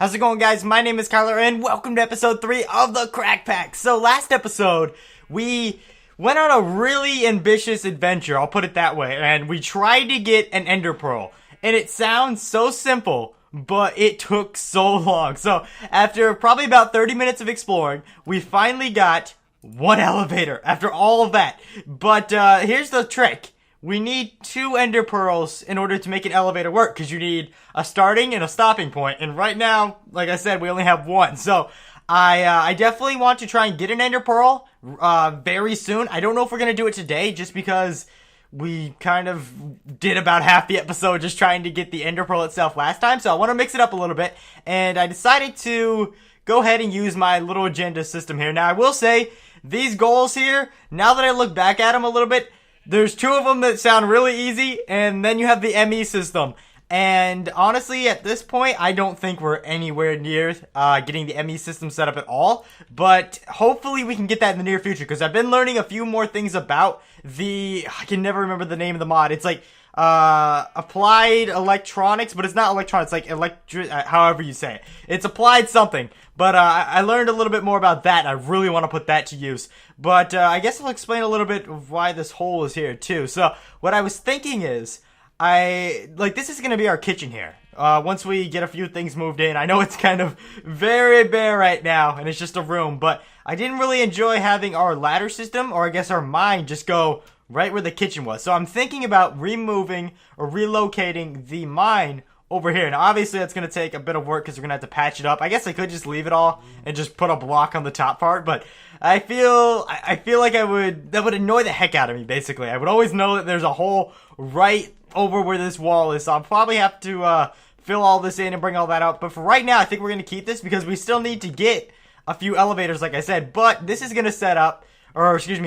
How's it going, guys? My name is Kyler, and welcome to episode 3 of the Crack Pack. So last episode, we went on a really ambitious adventure, I'll put it that way, and we tried to get an ender pearl. And it sounds so simple, but it took so long. So after probably about 30 minutes of exploring, we finally got one elevator after all of that. But here's the trick. We need 2 ender pearls in order to make an elevator work, because you need a starting and a stopping point. And right now, like I said, we only have 1. So I definitely want to try and get an ender pearl very soon. I don't know if we're going to do it today, just because we kind of did about half the episode just trying to get the ender pearl itself last time. So I want to mix it up a little bit. And I decided to go ahead and use my little agenda system here. Now, I will say, these goals here, now that I look back at them a little bit, there's 2 of them that sound really easy, and then you have the ME system. And honestly, at this point, I don't think we're anywhere near getting the ME system set up at all. But hopefully we can get that in the near future, because I've been learning a few more things about I can never remember the name of the mod. It's like applied electronics, but it's not electronics, it's like however you say it. It's applied something. But I learned a little bit more about that, and I really want to put that to use. But I guess I'll explain a little bit of why this hole is here too. So what I was thinking is, this is going to be our kitchen here. Once we get a few things moved in. I know it's kind of very bare right now, and it's just a room, but I didn't really enjoy having our ladder system, or I guess our mine, just go right where the kitchen was. So I'm thinking about removing or relocating the mine over here. Now, obviously, that's going to take a bit of work because we're going to have to patch it up. I guess I could just leave it all and just put a block on the top part, but I feel like that would annoy the heck out of me, basically. I would always know that there's a hole right over where this wall is, so I'll probably have to fill all this in and bring all that out. But for right now, I think we're going to keep this because we still need to get a few elevators, like I said. But this is going to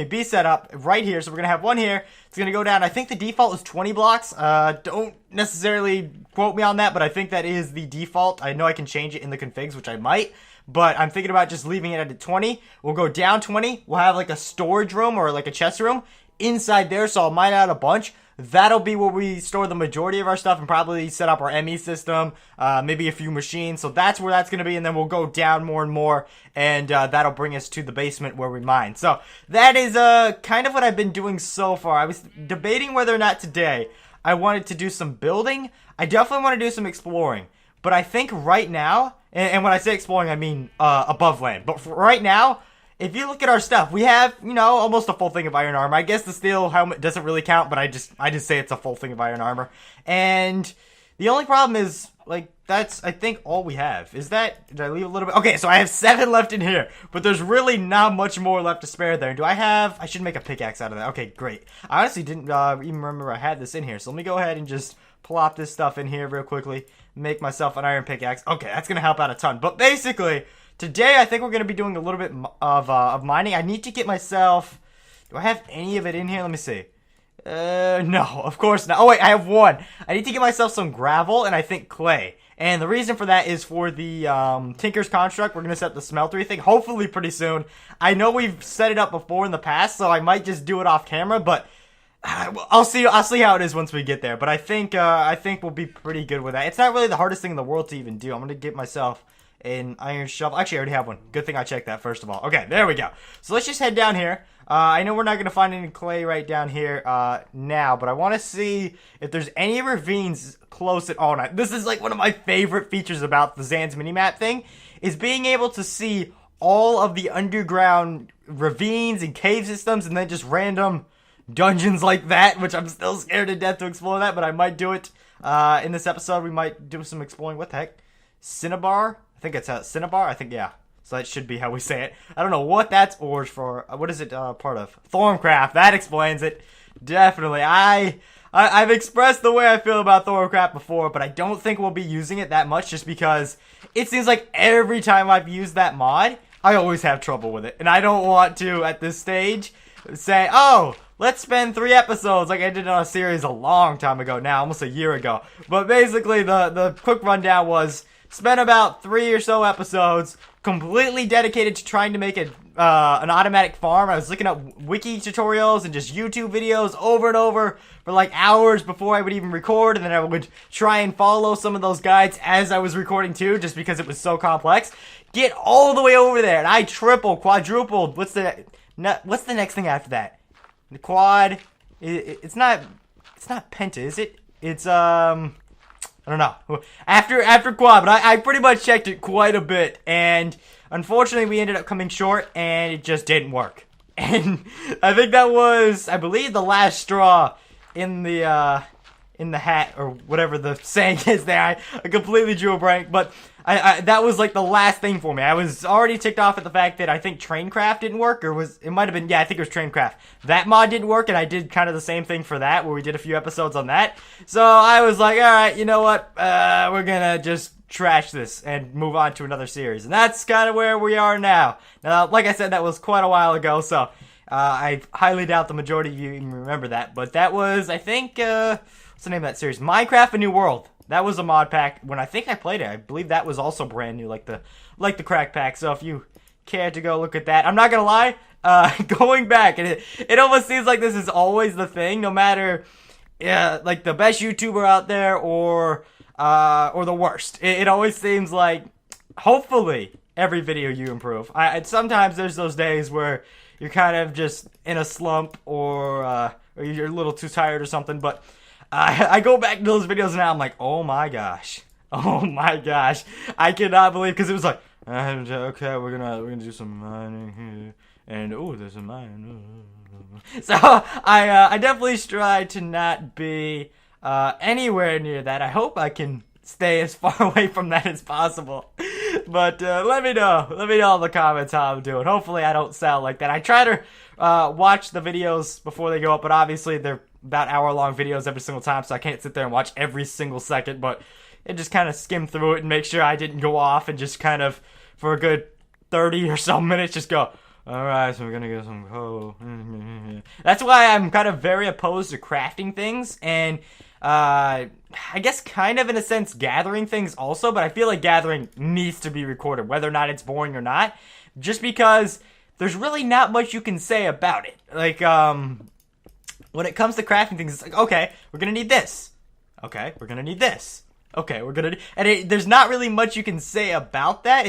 be set up right here. So we're going to have one here. It's going to go down. I think the default is 20 blocks. Don't necessarily quote me on that, but I think that is the default. I know I can change it in the configs, which I might. But I'm thinking about just leaving it at 20. We'll go down 20. We'll have like a storage room or like a chest room inside there. So I'll mine out a bunch. That'll be where we store the majority of our stuff and probably set up our ME system, maybe a few machines. So that's where that's going to be, and then we'll go down more and more, and that'll bring us to the basement where we mine. So that is kind of what I've been doing so far. I was debating whether or not today I wanted to do some building. I definitely want to do some exploring, but I think right now, and when I say exploring, I mean above land. But for right now, if you look at our stuff, we have, almost a full thing of iron armor. I guess the steel helmet doesn't really count, but I just say it's a full thing of iron armor. And the only problem is, that's, I think, all we have. Did I leave a little bit? Okay, so I have 7 left in here, but there's really not much more left to spare there. I should make a pickaxe out of that. Okay, great. I honestly didn't even remember I had this in here, so let me go ahead and just plop this stuff in here real quickly, make myself an iron pickaxe. Okay, that's going to help out a ton. But basically, today, I think we're going to be doing a little bit of mining. I need to get myself... Do I have any of it in here? Let me see. No, of course not. Oh, wait, I have 1. I need to get myself some gravel and I think clay. And the reason for that is for the Tinker's Construct. We're going to set up the smeltery thing, hopefully pretty soon. I know we've set it up before in the past, so I might just do it off camera, but I'll see how it is once we get there. But I think we'll be pretty good with that. It's not really the hardest thing in the world to even do. I'm going to get myself an iron shovel. Actually, I already have one. Good thing I checked that first of all. Okay, there we go. So let's just head down here. I know we're not going to find any clay right down here now, but I want to see if there's any ravines close at all. Now, this is like one of my favorite features about the Zan's minimap thing, is being able to see all of the underground ravines and cave systems, and then just random dungeons like that, which I'm still scared to death to explore that, but I might do it in this episode. We might do some exploring. What the heck? Cinnabar? I think it's Cinnabar. I think, yeah. So that should be how we say it. I don't know what that's ors for. What is it part of? Thorncraft. That explains it. Definitely. I've expressed the way I feel about Thorncraft before, but I don't think we'll be using it that much just because it seems like every time I've used that mod, I always have trouble with it. And I don't want to, at this stage, say, oh, let's spend 3 episodes like I did on a series a long time ago now, almost a year ago. But basically, the quick rundown was spent about 3 or so episodes completely dedicated to trying to make an automatic farm. I was looking up wiki tutorials and just YouTube videos over and over for like hours before I would even record, and then I would try and follow some of those guides as I was recording too, just because it was so complex. Get all the way over there, and I tripled, quadrupled. What's the next thing after that? The quad. It's not penta, is it? It's I don't know. After quad, but I pretty much checked it quite a bit, and unfortunately we ended up coming short, and it just didn't work. And I think that was, I believe, the last straw in the hat, or whatever the saying is there. I completely drew a blank, but that was like the last thing for me. I was already ticked off at the fact that I think Traincraft didn't work, or it might have been, yeah, I think it was Traincraft. That mod didn't work, and I did kind of the same thing for that, where we did a few episodes on that. So I was like, alright, you know what, we're gonna just trash this and move on to another series. And that's kind of where we are now. Now, like I said, that was quite a while ago, so I highly doubt the majority of you even remember that. But that was, I think, what's the name of that series? Minecraft A New World. That was a mod pack when I think I played it. I believe that was also brand new, like the crack pack. So if you care to go look at that, I'm not gonna lie, going back, and it almost seems like this is always the thing, no matter, like the best YouTuber out there or the worst. It always seems like, hopefully, every video you improve. Sometimes there's those days where you're kind of just in a slump, or you're a little too tired or something, but I go back to those videos now, I'm like, oh my gosh, I cannot believe, because it was like, okay, we're gonna do some mining here, and oh, there's a mine. So I definitely try to not be anywhere near that. I hope I can stay as far away from that as possible. But let me know in the comments how I'm doing. Hopefully I don't sound like that. I try to watch the videos before they go up, but obviously they're about hour-long videos every single time, so I can't sit there and watch every single second, but it just kind of skim through it and make sure I didn't go off, and just kind of, for a good 30 or so minutes, just go, alright, so we're gonna get some coal. That's why I'm kind of very opposed to crafting things, and I guess kind of in a sense gathering things also, but I feel like gathering needs to be recorded, whether or not it's boring or not, just because there's really not much you can say about it. Like, when it comes to crafting things, it's like, okay, we're gonna need this. Okay, we're gonna need this. Okay, we're gonna... And there's not really much you can say about that.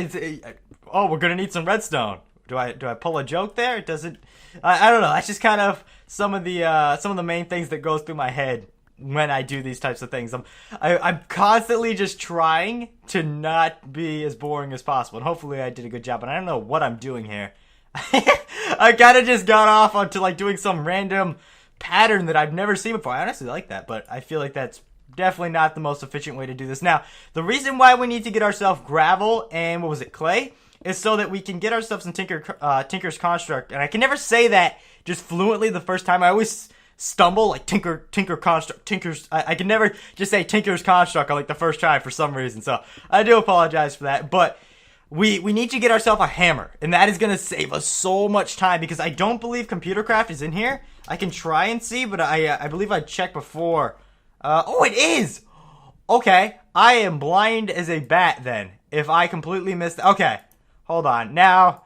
Oh, we're gonna need some redstone. Do I pull a joke there? It doesn't... I don't know. That's just kind of some of the main things that goes through my head when I do these types of things. I'm constantly just trying to not be as boring as possible. And hopefully I did a good job. And I don't know what I'm doing here. I kind of just got off onto like doing some random pattern that I've never seen before. I honestly like that, but I feel like that's definitely not the most efficient way to do this. Now, the reason why we need to get ourselves gravel and, what was it, clay, is so that we can get ourselves some Tinker's Construct. And I can never say that just fluently the first time. I always stumble, like Tinker Construct, I can never just say Tinker's Construct on like the first try for some reason. So I do apologize for that, but we need to get ourselves a hammer, and that is going to save us so much time, because I don't believe Computer Craft is in here. I can try and see, but I believe I checked before. Oh, it is! Okay, I am blind as a bat then, if I completely missed... Okay, hold on. Now,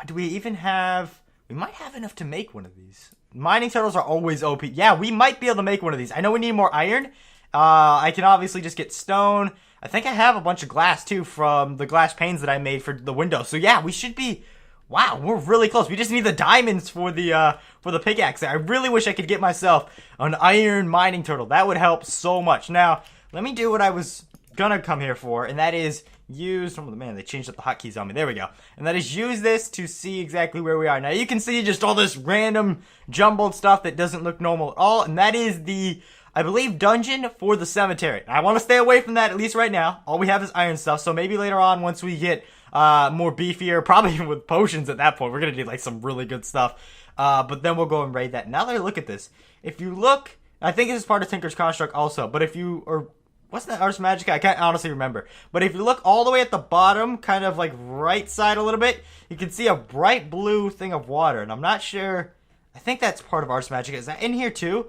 do we even have... We might have enough to make one of these. Mining turtles are always OP. Yeah, we might be able to make one of these. I know we need more iron. I can obviously just get stone. I think I have a bunch of glass, too, from the glass panes that I made for the window. So, yeah, we should be... Wow, we're really close. We just need the diamonds for the pickaxe. I really wish I could get myself an iron mining turtle. That would help so much. Now, let me do what I was gonna come here for, and that is use... Oh, man, they changed up the hotkeys on me. There we go. And that is use this to see exactly where we are. Now, you can see just all this random jumbled stuff that doesn't look normal at all, and that is the... I believe dungeon for the cemetery. I want to stay away from that, at least right now. All we have is iron stuff, so maybe later on, once we get more beefier, probably even with potions at that point, we're going to need like some really good stuff. But then we'll go and raid that. Now that I look at this, if you look, I think this is part of Tinker's Construct also, but if you, or what's that, Ars Magica? I can't honestly remember. But if you look all the way at the bottom, kind of like right side a little bit, you can see a bright blue thing of water, and I'm not sure... I think that's part of Ars Magica. Is that in here too?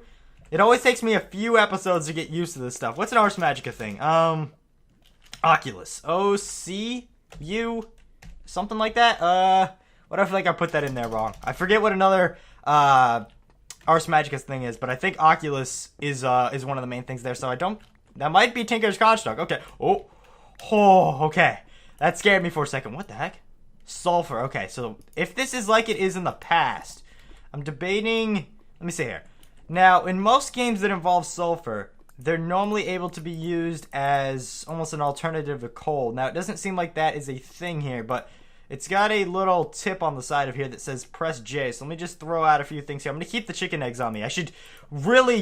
It always takes me a few episodes to get used to this stuff. What's an Ars Magica thing? Oculus. O-C-U? Something like that? What if I put that in there wrong? I forget what another Ars Magica thing is, but I think Oculus is one of the main things there, so I don't... That might be Tinker's Construct. Okay. Oh, okay. That scared me for a second. What the heck? Sulfur. Okay, so if this is like it is in the past, I'm debating... Let me see here. Now, in most games that involve sulfur, they're normally able to be used as almost an alternative to coal. Now, it doesn't seem like that is a thing here, but it's got a little tip on the side of here that says press J. So let me just throw out a few things here. I'm going to keep the chicken eggs on me. I should really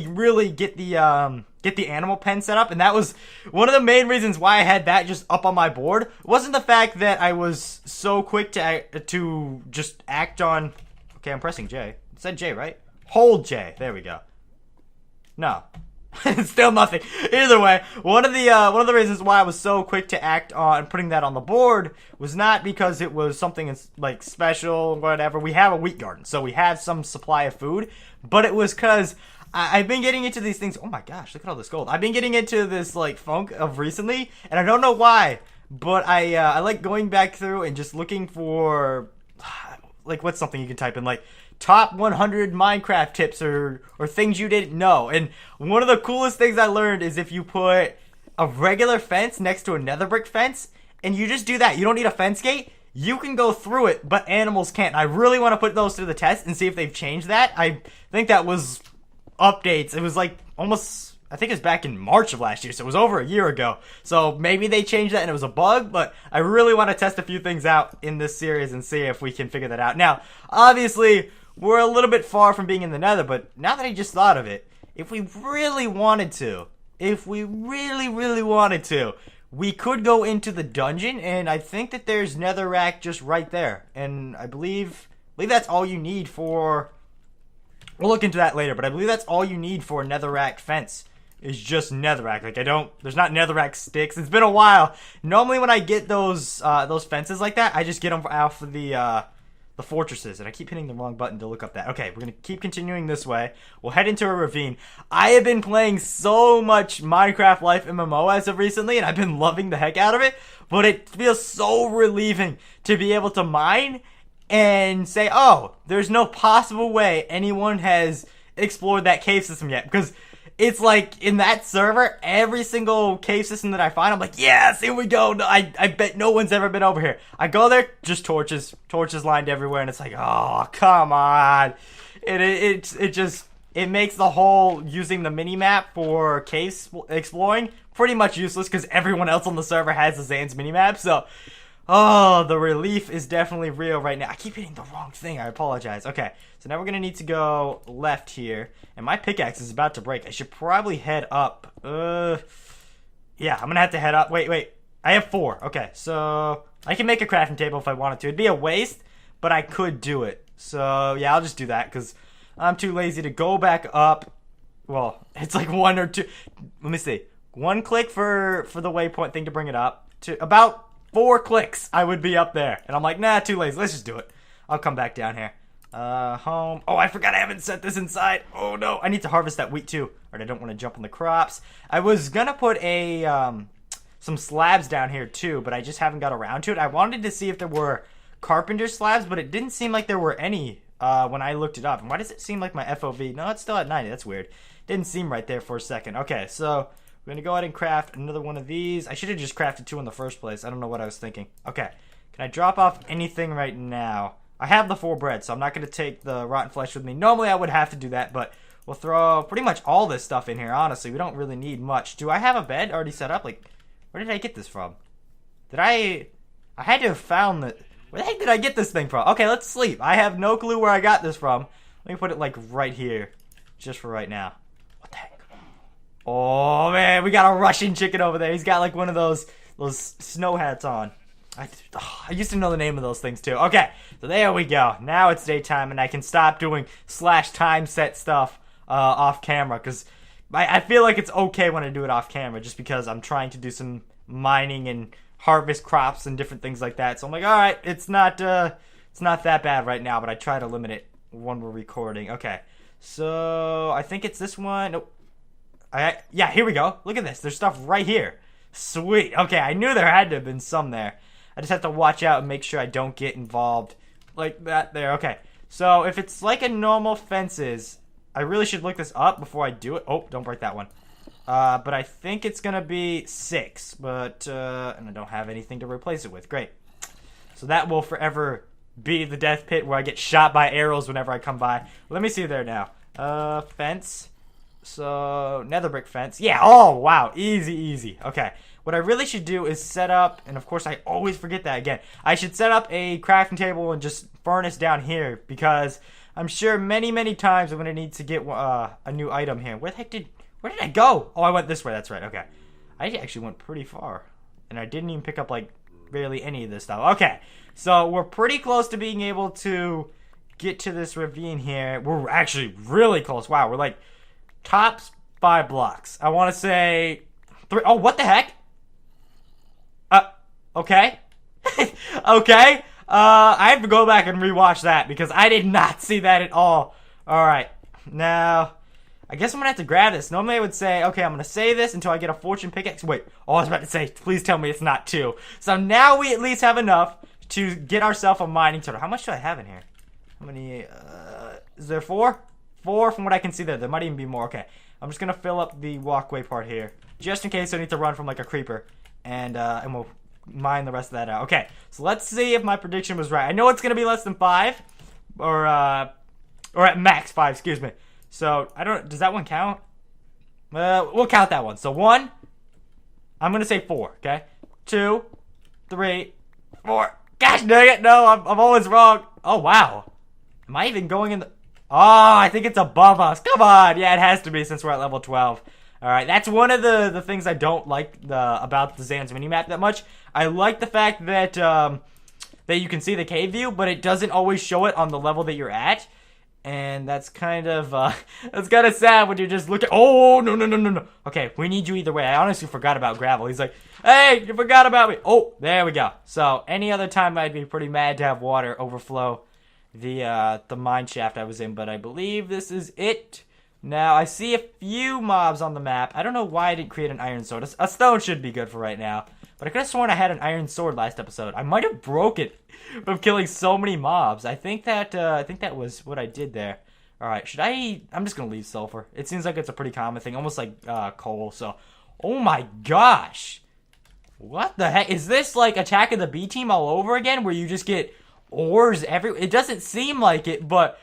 get the animal pen set up, and that was one of the main reasons why I had that just up on my board. It wasn't the fact that I was so quick to just act on... Okay, I'm pressing J. It said J, right? Hold J. There we go. No. It's still nothing. Either way, one of the reasons why I was so quick to act on putting that on the board was not because it was something like special, whatever. We have a wheat garden, so we have some supply of food, but it was because I've been getting into these things. Oh my gosh, look at all this gold. I've been getting into this like funk of recently, and I don't know why, but I like going back through and just looking for like what's something you can type in like top 100 Minecraft tips or things you didn't know. And one of the coolest things I learned is if you put a regular fence next to a nether brick fence, and you just do that, you don't need a fence gate, you can go through it, but animals can't. I really want to put those to the test and see if they've changed that. I think that was updates. It was like almost, I think it was back in March of last year, so it was over a year ago. So maybe they changed that and it was a bug, but I really want to test a few things out in this series and see if we can figure that out. Now, obviously, we're a little bit far from being in the nether, but now that I just thought of it, if we really wanted to, we could go into the dungeon, and I think that there's netherrack just right there. And I believe that's all you need for... We'll look into that later, but I believe that's all you need for a netherrack fence is just netherrack. Like, there's not netherrack sticks. It's been a while. Normally when I get those fences like that, I just get them off of the fortresses, and I keep hitting the wrong button to look up that. Okay, we're gonna keep continuing this way. We'll head into a ravine. I have been playing so much Minecraft Life MMO as of recently, and I've been loving the heck out of it, but it feels so relieving to be able to mine and say, oh, there's no possible way anyone has explored that cave system yet, because it's like, in that server, every single cave system that I find, I'm like, yes, here we go. I bet no one's ever been over here. I go there, just torches lined everywhere, and it's like, oh, come on. It makes the whole using the minimap for cave exploring pretty much useless, because everyone else on the server has the Zan's minimap, so... Oh, the relief is definitely real right now. I keep hitting the wrong thing. I apologize. Okay, so now we're going to need to go left here. And my pickaxe is about to break. I should probably head up. Yeah, I'm going to have to head up. Wait. I have 4. Okay, so I can make a crafting table if I wanted to. It'd be a waste, but I could do it. So, yeah, I'll just do that because I'm too lazy to go back up. Well, it's like 1 or 2. Let me see. 1 click for the waypoint thing to bring it up. About 4 clicks, I would be up there. And I'm like, nah, too lazy. Let's just do it. I'll come back down here. Home. Oh, I forgot I haven't set this inside. Oh, no. I need to harvest that wheat, too. Or I don't want to jump on the crops. I was going to put some slabs down here, too, but I just haven't got around to it. I wanted to see if there were carpenter slabs, but it didn't seem like there were any when I looked it up. And why does it seem like my FOV? No, it's still at 90. That's weird. Didn't seem right there for a second. Okay, so... we're going to go ahead and craft another one of these. I should have just crafted 2 in the first place. I don't know what I was thinking. Okay. Can I drop off anything right now? I have the 4 bread, so I'm not going to take the rotten flesh with me. Normally, I would have to do that, but we'll throw pretty much all this stuff in here, honestly. We don't really need much. Do I have a bed already set up? Like, where did I get this from? I had to have found that... where the heck did I get this thing from? Okay, let's sleep. I have no clue where I got this from. Let me put it, like, right here. Just for right now. What the heck? Oh, man, we got a Russian chicken over there. He's got, like, one of those snow hats on. I used to know the name of those things, too. Okay, so there we go. Now it's daytime, and I can stop doing /time set stuff off camera, because I feel like it's okay when I do it off camera, just because I'm trying to do some mining and harvest crops and different things like that. So I'm like, all right, it's not that bad right now, but I try to limit it when we're recording. Okay. So, I think it's this one. Nope. Yeah, here we go. Look at this. There's stuff right here. Sweet. Okay, I knew there had to have been some there. I just have to watch out and make sure I don't get involved like that there. Okay. So, if it's like a normal fences, I really should look this up before I do it. Oh, don't break that one. But I think it's going to be 6. But, and I don't have anything to replace it with. Great. So that will forever be the death pit where I get shot by arrows whenever I come by. Let me see there now. Fence. So, nether brick fence. Yeah, oh, wow. Easy, easy. Okay. What I really should do is set up, and of course I always forget that again. I should set up a crafting table and just furnace down here because I'm sure many, many times I'm going to need to get a new item here. Where did I go? Oh, I went this way. That's right. Okay. I actually went pretty far, and I didn't even pick up, like, barely any of this stuff. Okay. So, we're pretty close to being able to get to this ravine here. We're actually really close. Wow, we're like tops 5 blocks. I want to say 3. Oh, what the heck? Okay. Okay. I have to go back and rewatch that because I did not see that at all. Alright. Now, I guess I'm going to have to grab this. Normally I would say, okay, I'm going to save this until I get a fortune pickaxe. Wait. Oh, I was about to say, please tell me it's not 2. So now we at least have enough to get ourselves a mining total. How much do I have in here? How many? Is there 4? 4 from what I can see there. There might even be more. Okay. I'm just going to fill up the walkway part here. Just in case I need to run from like a creeper. And we'll mine the rest of that out. Okay, so let's see if my prediction was right. I know it's going to be less than 5. Or at max 5, excuse me. So, does that one count? We'll count that one. So 1, I'm going to say 4, okay? 2, 3, 4. Gosh dang it, no, I'm always wrong. Oh, wow. Am I even going in the... Oh, I think it's above us. Come on. Yeah, it has to be since we're at level 12. Alright, that's one of the things I don't like about the Zan's minimap that much. I like the fact that that you can see the cave view, but it doesn't always show it on the level that you're at. And that's kind of sad when you're just looking. Oh, no. Okay, we need you either way. I honestly forgot about gravel. He's like, hey, you forgot about me. Oh, there we go. So, any other time I'd be pretty mad to have water overflow the mine shaft I was in, but I believe this is it. Now, I see a few mobs on the map. I don't know why I didn't create an iron sword. A stone should be good for right now. But I could have sworn I had an iron sword last episode. I might have broke it from killing so many mobs. I think that was what I did there. Alright, I'm just going to leave sulfur. It seems like it's a pretty common thing. Almost like coal, so... Oh my gosh! What the heck? Is this like Attack of the B Team all over again? Where you just get ores everywhere? It doesn't seem like it, but...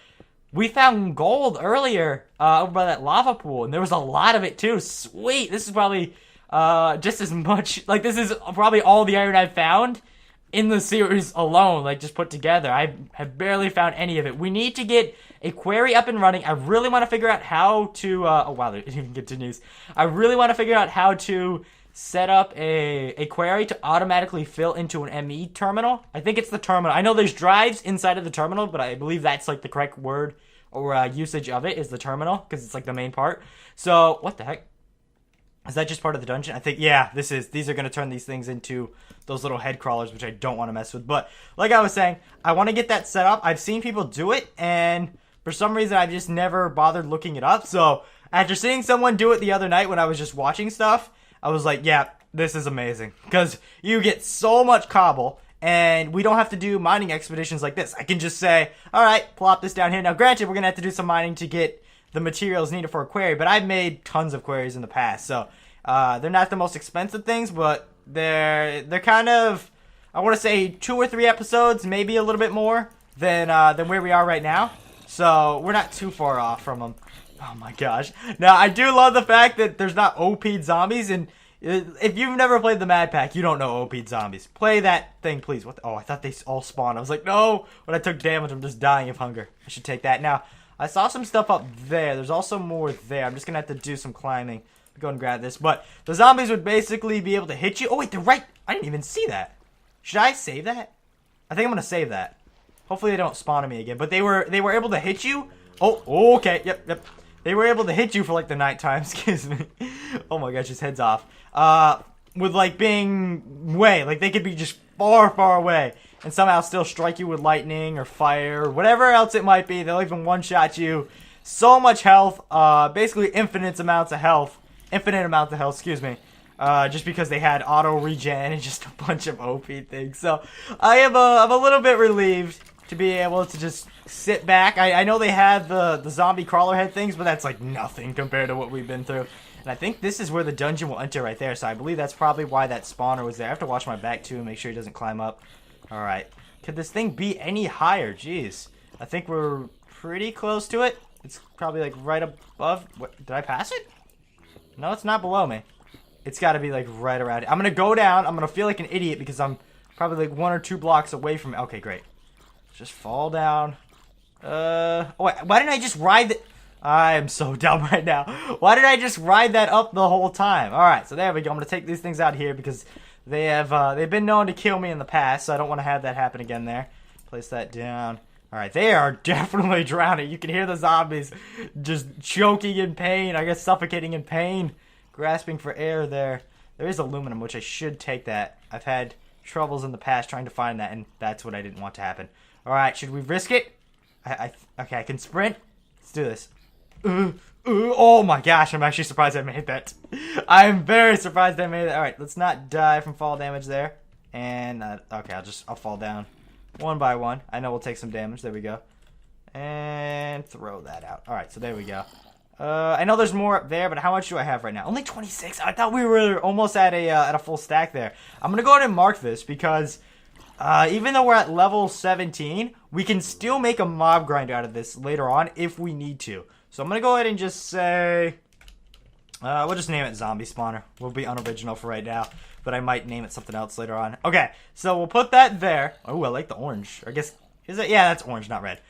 We found gold earlier over by that lava pool, and there was a lot of it too. Sweet! This is probably just as much... Like, this is probably all the iron I've found in the series alone, like, just put together. I have barely found any of it. We need to get a quarry up and running. I really want to figure out how to... oh, wow, it even continues. I really want to figure out how to set up a quarry to automatically fill into an ME terminal. I think it's the terminal. I know there's drives inside of the terminal, but I believe that's like the correct word or usage of it is the terminal because it's like the main part. So, what the heck? Is that just part of the dungeon? I think, yeah, these are going to turn these things into those little head crawlers, which I don't want to mess with. But, like I was saying, I want to get that set up. I've seen people do it, and for some reason, I've just never bothered looking it up. So, after seeing someone do it the other night when I was just watching stuff, I was like, yeah, this is amazing. Because you get so much cobble, and we don't have to do mining expeditions like this. I can just say, alright, plop this down here. Now, granted, we're going to have to do some mining to get the materials needed for a quarry, but I've made tons of quarries in the past. So, they're not the most expensive things, but they're kind of, I want to say 2 or 3 episodes, maybe a little bit more than where we are right now. So, we're not too far off from them. Oh my gosh. Now, I do love the fact that there's not OP'd zombies, and if you've never played the Mad Pack, you don't know OP'd zombies. Play that thing, please. What? Oh, I thought they all spawned. I was like, no! When I took damage, I'm just dying of hunger. I should take that. Now, I saw some stuff up there. There's also more there. I'm just gonna have to do some climbing. Go and grab this. But the zombies would basically be able to hit you. Oh, wait, they're right. I didn't even see that. Should I save that? I think I'm gonna save that. Hopefully they don't spawn on me again. But they were able to hit you. Oh, okay. Yep. They were able to hit you for like the nighttime. Excuse me. Oh my gosh, his head's off. With like being way, like they could be just far, far away, and somehow still strike you with lightning or fire or whatever else it might be. They'll even one-shot you. So much health, basically infinite amounts of health, excuse me, just because they had auto regen and just a bunch of OP things. So I'm a little bit relieved to be able to just sit back. I know they had the zombie crawler head things, but that's like nothing compared to what we've been through. And I think this is where the dungeon will enter right there. So I believe that's probably why that spawner was there. I have to watch my back too and make sure he doesn't climb up. All right. Could this thing be any higher? Jeez. I think we're pretty close to it. It's probably like right above. What, did I pass it? No, it's not below me. It's got to be like right around it. I'm going to go down. I'm going to feel like an idiot because I'm probably like 1 or 2 blocks away from it. Okay, great. Just fall down. Oh, wait, why didn't I just ride the... I am so dumb right now. Why did I just ride that up the whole time? Alright, so there we go. I'm going to take these things out here because they've been known to kill me in the past, so I don't want to have that happen again there. Place that down. Alright, they are definitely drowning. You can hear the zombies just choking in pain. I guess suffocating in pain. Grasping for air there. There is aluminum, which I should take that. I've had troubles in the past trying to find that, and that's what I didn't want to happen. Alright, should we risk it? Okay, I can sprint. Let's do this. Oh my gosh, I'm actually surprised I made that. I'm very surprised I made that. Alright, let's not die from fall damage there. And, okay, I'll fall down one by one. I know we'll take some damage. There we go. And throw that out. Alright, so there we go. I know there's more up there, but how much do I have right now? Only 26. I thought we were almost at a full stack there. I'm gonna go ahead and mark this because even though we're at level 17, we can still make a mob grinder out of this later on if we need to. So I'm gonna go ahead and just say, we'll just name it zombie spawner. We'll be unoriginal for right now, but I might name it something else later on. Okay, so we'll put that there. Oh, I like the orange. I guess, is it? Yeah, that's orange, not red.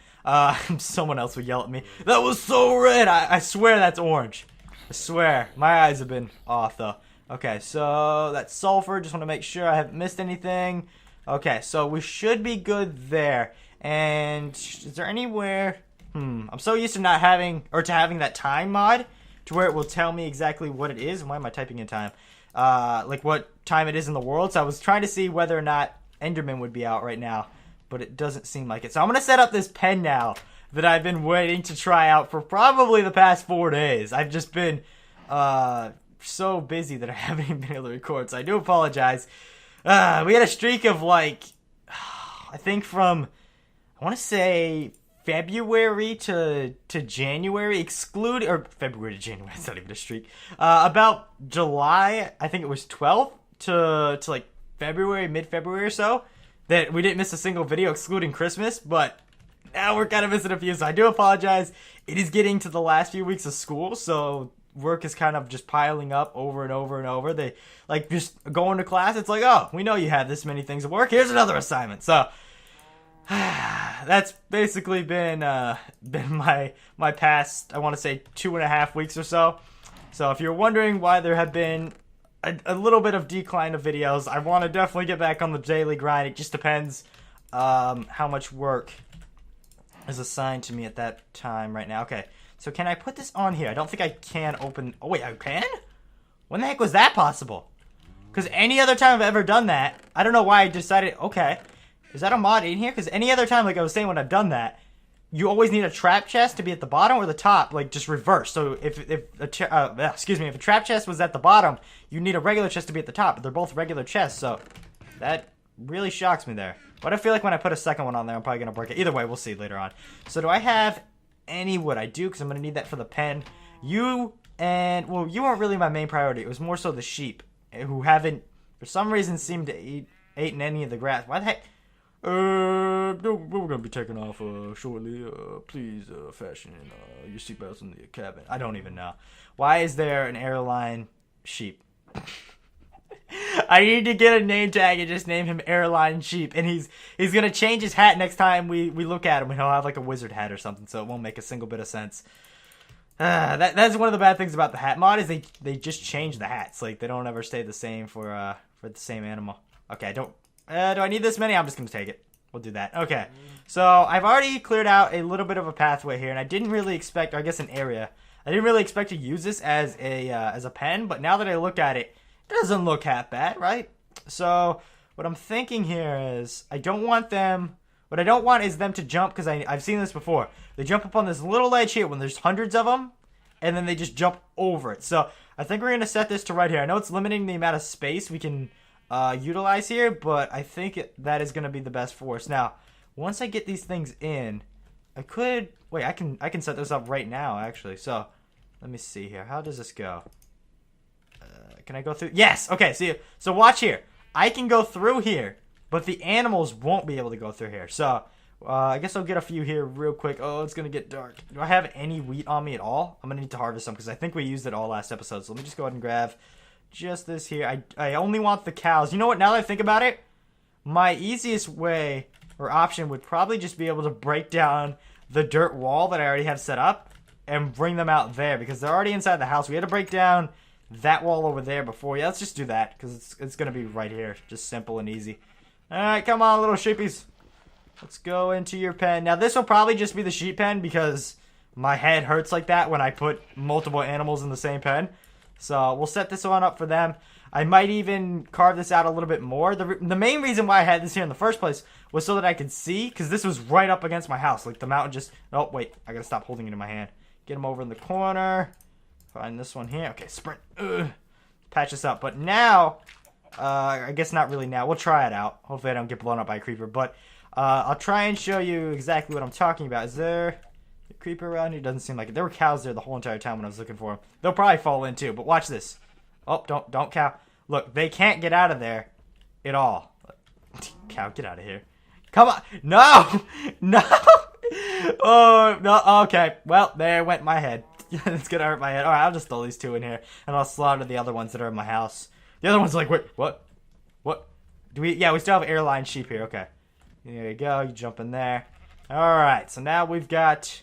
Someone else would yell at me. That was so red. I swear that's orange. I swear. My eyes have been off though. Okay, so that's sulfur. Just want to make sure I haven't missed anything. Okay, so we should be good there. And is there anywhere? I'm so used to not having, or to having that time mod to where it will tell me exactly what it is. Why am I typing in time? Like what time it is in the world. So I was trying to see whether or not enderman would be out right now, but it doesn't seem like it. So I'm going to set up this pen now that I've been waiting to try out for probably the past 4 days. I've just been so busy that I haven't even been able to record, so I do apologize. We had a streak of like, I think from, I want to say February to January, or February to January, it's not even a streak. About July, I think it was 12th to like February, mid-February or so, that we didn't miss a single video excluding Christmas, but now we're kind of missing a few, so I do apologize. It is getting to the last few weeks of school, so work is kind of just piling up over and over and over. They, like, just going to class, it's like, oh, we know you have this many things at work, here's another assignment. So that's basically been my past, I want to say 2.5 weeks or so. So if you're wondering why there have been a little bit of decline of videos, I want to definitely get back on the daily grind. It just depends how much work is assigned to me at that time right now. Okay, so can I put this on here? I don't think I can open... Oh, wait, I can? When the heck was that possible? Because any other time I've ever done that, I don't know why I decided... Okay, is that a mod in here? Because any other time, like I was saying when I've done that, you always need a trap chest to be at the bottom or the top, like just reverse. So if a trap chest was at the bottom, you need a regular chest to be at the top. But they're both regular chests, so that really shocks me there. But I feel like when I put a second one on there, I'm probably going to break it. Either way, we'll see later on. So do I have any wood? I do, because I'm going to need that for the pen. You weren't really my main priority. It was more so the sheep, who haven't, for some reason, seemed to eat any of the grass. Why the heck? We're gonna be taking off shortly. Please fasten your seatbelts in the cabin. I don't even know. Why is there an airline sheep? I need to get a name tag and just name him Airline Sheep. And he's gonna change his hat next time we look at him, and he'll have like a wizard hat or something, so it won't make a single bit of sense. That's one of the bad things about the hat mod, is they just change the hats. Like, they don't ever stay the same for the same animal. Okay, do I need this many? I'm just gonna take it. We'll do that. Okay, so I've already cleared out a little bit of a pathway here, and I didn't really expect, or I guess an area. I didn't really expect to use this as a pen, but now that I look at it, it doesn't look half bad, right? So what I'm thinking here is I don't want them... What I don't want is them to jump, because I've seen this before. They jump up on this little ledge here when there's hundreds of them, and then they just jump over it. So I think we're going to set this to right here. I know it's limiting the amount of space we can utilize here, but I think that is going to be the best for us. Now, once I get these things in, I could... Wait, I can set this up right now, actually. So let me see here. How does this go? Can I go through? Yes! Okay, see, so watch here. I can go through here, but the animals won't be able to go through here. So, I guess I'll get a few here real quick. Oh, it's going to get dark. Do I have any wheat on me at all? I'm going to need to harvest some because I think we used it all last episode. So let me just go ahead and grab just this here. I only want the cows. You know what? Now that I think about it, my easiest way or option would probably just be able to break down the dirt wall that I already have set up and bring them out there because they're already inside the house. We had to break down that wall over there before. Yeah, let's just do that because it's going to be right here. Just simple and easy. Alright, come on, little sheepies. Let's go into your pen. Now, this will probably just be the sheep pen because my head hurts like that when I put multiple animals in the same pen. So, we'll set this one up for them. I might even carve this out a little bit more. The main reason why I had this here in the first place was so that I could see, because this was right up against my house. Like, the mountain just... Oh, wait. I gotta stop holding it in my hand. Get him over in the corner. Find this one here. Okay, sprint. Patch this up. But now... I guess not really now. We'll try it out. Hopefully I don't get blown up by a creeper. But I'll try and show you exactly what I'm talking about. Is there a creeper around here? Doesn't seem like it. There were cows there the whole entire time when I was looking for them. They'll probably fall in too. But watch this. Oh, don't cow. Look, they can't get out of there at all. Cow, get out of here. Come on. No. No. Oh, no. Okay. Well, there went my head. It's going to hurt my head. All right, I'll just throw these two in here. And I'll slaughter the other ones that are in my house. The other one's like, wait, what? What? Do we? Yeah, we still have airline sheep here. Okay. There you go. You jump in there. All right. So now we've got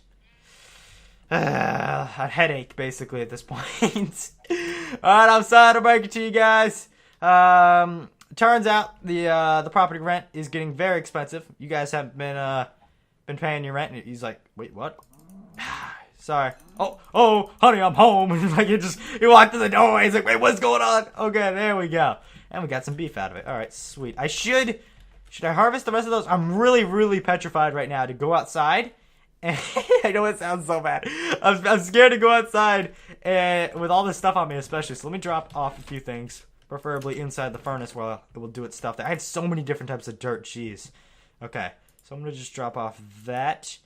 a headache, basically, at this point. All right. I'm sorry to break it to you guys. Turns out the property rent is getting very expensive. You guys haven't been paying your rent. And he's like, wait, what? Sorry. Oh, honey, I'm home. Like he walked through the doorway. He's like, wait, what's going on? Okay, there we go. And we got some beef out of it. All right, sweet. Should I harvest the rest of those? I'm really, really petrified right now to go outside. And I know it sounds so bad. I'm scared to go outside with all this stuff on me, especially. So let me drop off a few things, preferably inside the furnace where it will do its stuff there. I have so many different types of dirt. Jeez. Okay, so I'm gonna just drop off that.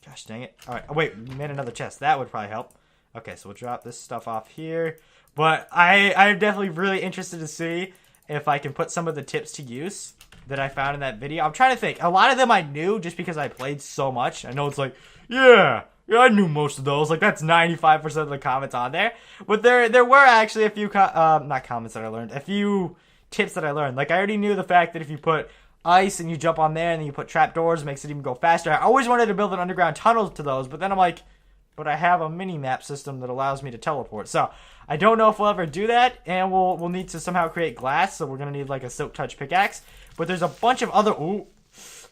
Gosh dang it. Alright, oh wait, we made another chest. That would probably help. Okay, so we'll drop this stuff off here. But I'm definitely really interested to see if I can put some of the tips to use that I found in that video. I'm trying to think. A lot of them I knew just because I played so much. I know it's like, yeah, I knew most of those. Like, that's 95% of the comments on there. But there were actually a few, not comments that I learned, a few tips that I learned. Like, I already knew the fact that if you put ice and you jump on there and then you put trapdoors, it makes it even go faster. I always wanted to build an underground tunnel to those, but then I'm like, but I have a mini-map system that allows me to teleport. So, I don't know if we'll ever do that, and we'll need to somehow create glass, so we're going to need, like, a silk touch pickaxe. But there's a bunch of other,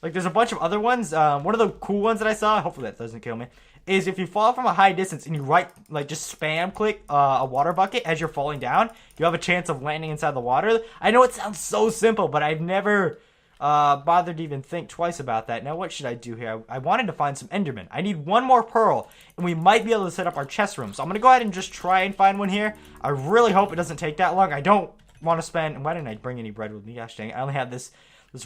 there's a bunch of other ones. One of the cool ones that I saw, hopefully that doesn't kill me, is if you fall from a high distance and you just spam click a water bucket as you're falling down, you have a chance of landing inside the water. I know it sounds so simple, but I've never bothered to even think twice about that. Now, what should I do here? I wanted to find some enderman. I need one more pearl, and we might be able to set up our chest room. So I'm going to go ahead and just try and find one here. I really hope it doesn't take that long. I don't want to spend... Why didn't I bring any bread with me? Gosh dang it. I only have this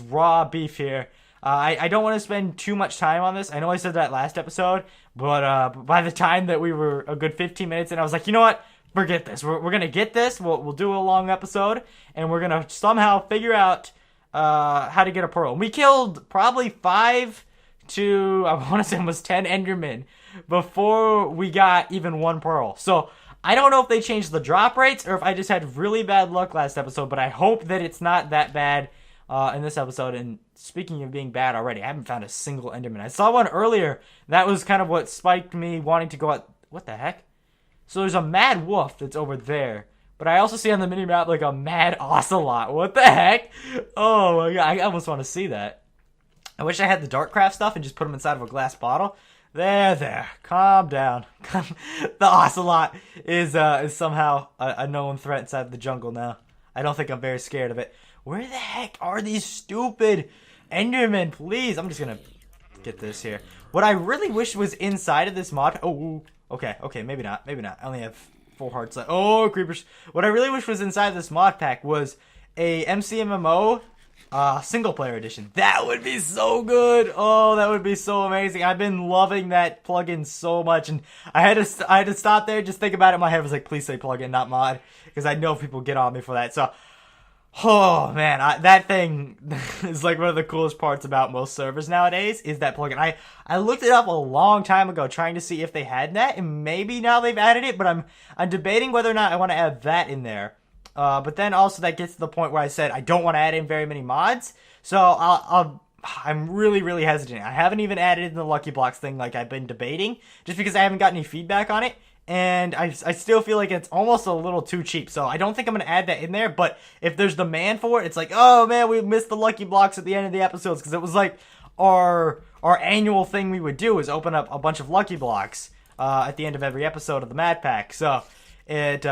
raw beef here. I don't want to spend too much time on this. I know I said that last episode, but by the time that we were a good 15 minutes in, I was like, you know what? Forget this. We're going to get this. We'll do a long episode, and we're going to somehow figure out how to get a pearl. We killed probably 5 to, I want to say almost 10 endermen before we got even one pearl. So I don't know if they changed the drop rates or if I just had really bad luck last episode, but I hope that it's not that bad in this episode. And speaking of being bad already, I haven't found a single enderman. I saw one earlier. That was kind of what spiked me wanting to go out. What the heck? So there's a mad wolf that's over there. But I also see on the mini-map, like, a mad ocelot. What the heck? Oh, my God. I almost want to see that. I wish I had the Darkcraft stuff and just put them inside of a glass bottle. There. Calm down. The ocelot is somehow a known threat inside the jungle now. I don't think I'm very scared of it. Where the heck are these stupid endermen? Please, I'm just gonna get this here. What I really wish was inside of this mod. Oh, okay, maybe not. I only have 4 hearts left. Oh, creepers. What I really wish was inside this mod pack was a MCMMO single player edition. That would be so good. Oh, that would be so amazing. I've been loving that plugin so much, and I had to stop there, just think about it in my head. I was like, please say plugin, not mod, because I know people get on me for that. So, oh man, that thing is like one of the coolest parts about most servers nowadays is that plugin. I looked it up a long time ago trying to see if they had that, and maybe now they've added it, but I'm debating whether or not I want to add that in there. But then also that gets to the point where I said I don't want to add in very many mods, so I'm really hesitant. I haven't even added in the Lucky Blocks thing like I've been debating, just because I haven't got any feedback on it, and I still feel like it's almost a little too cheap, so I don't think I'm going to add that in there. But if there's demand for it, it's like, oh man, we missed the Lucky Blocks at the end of the episodes, because it was like our annual thing we would do is open up a bunch of Lucky Blocks at the end of every episode of the Mad Pack, so it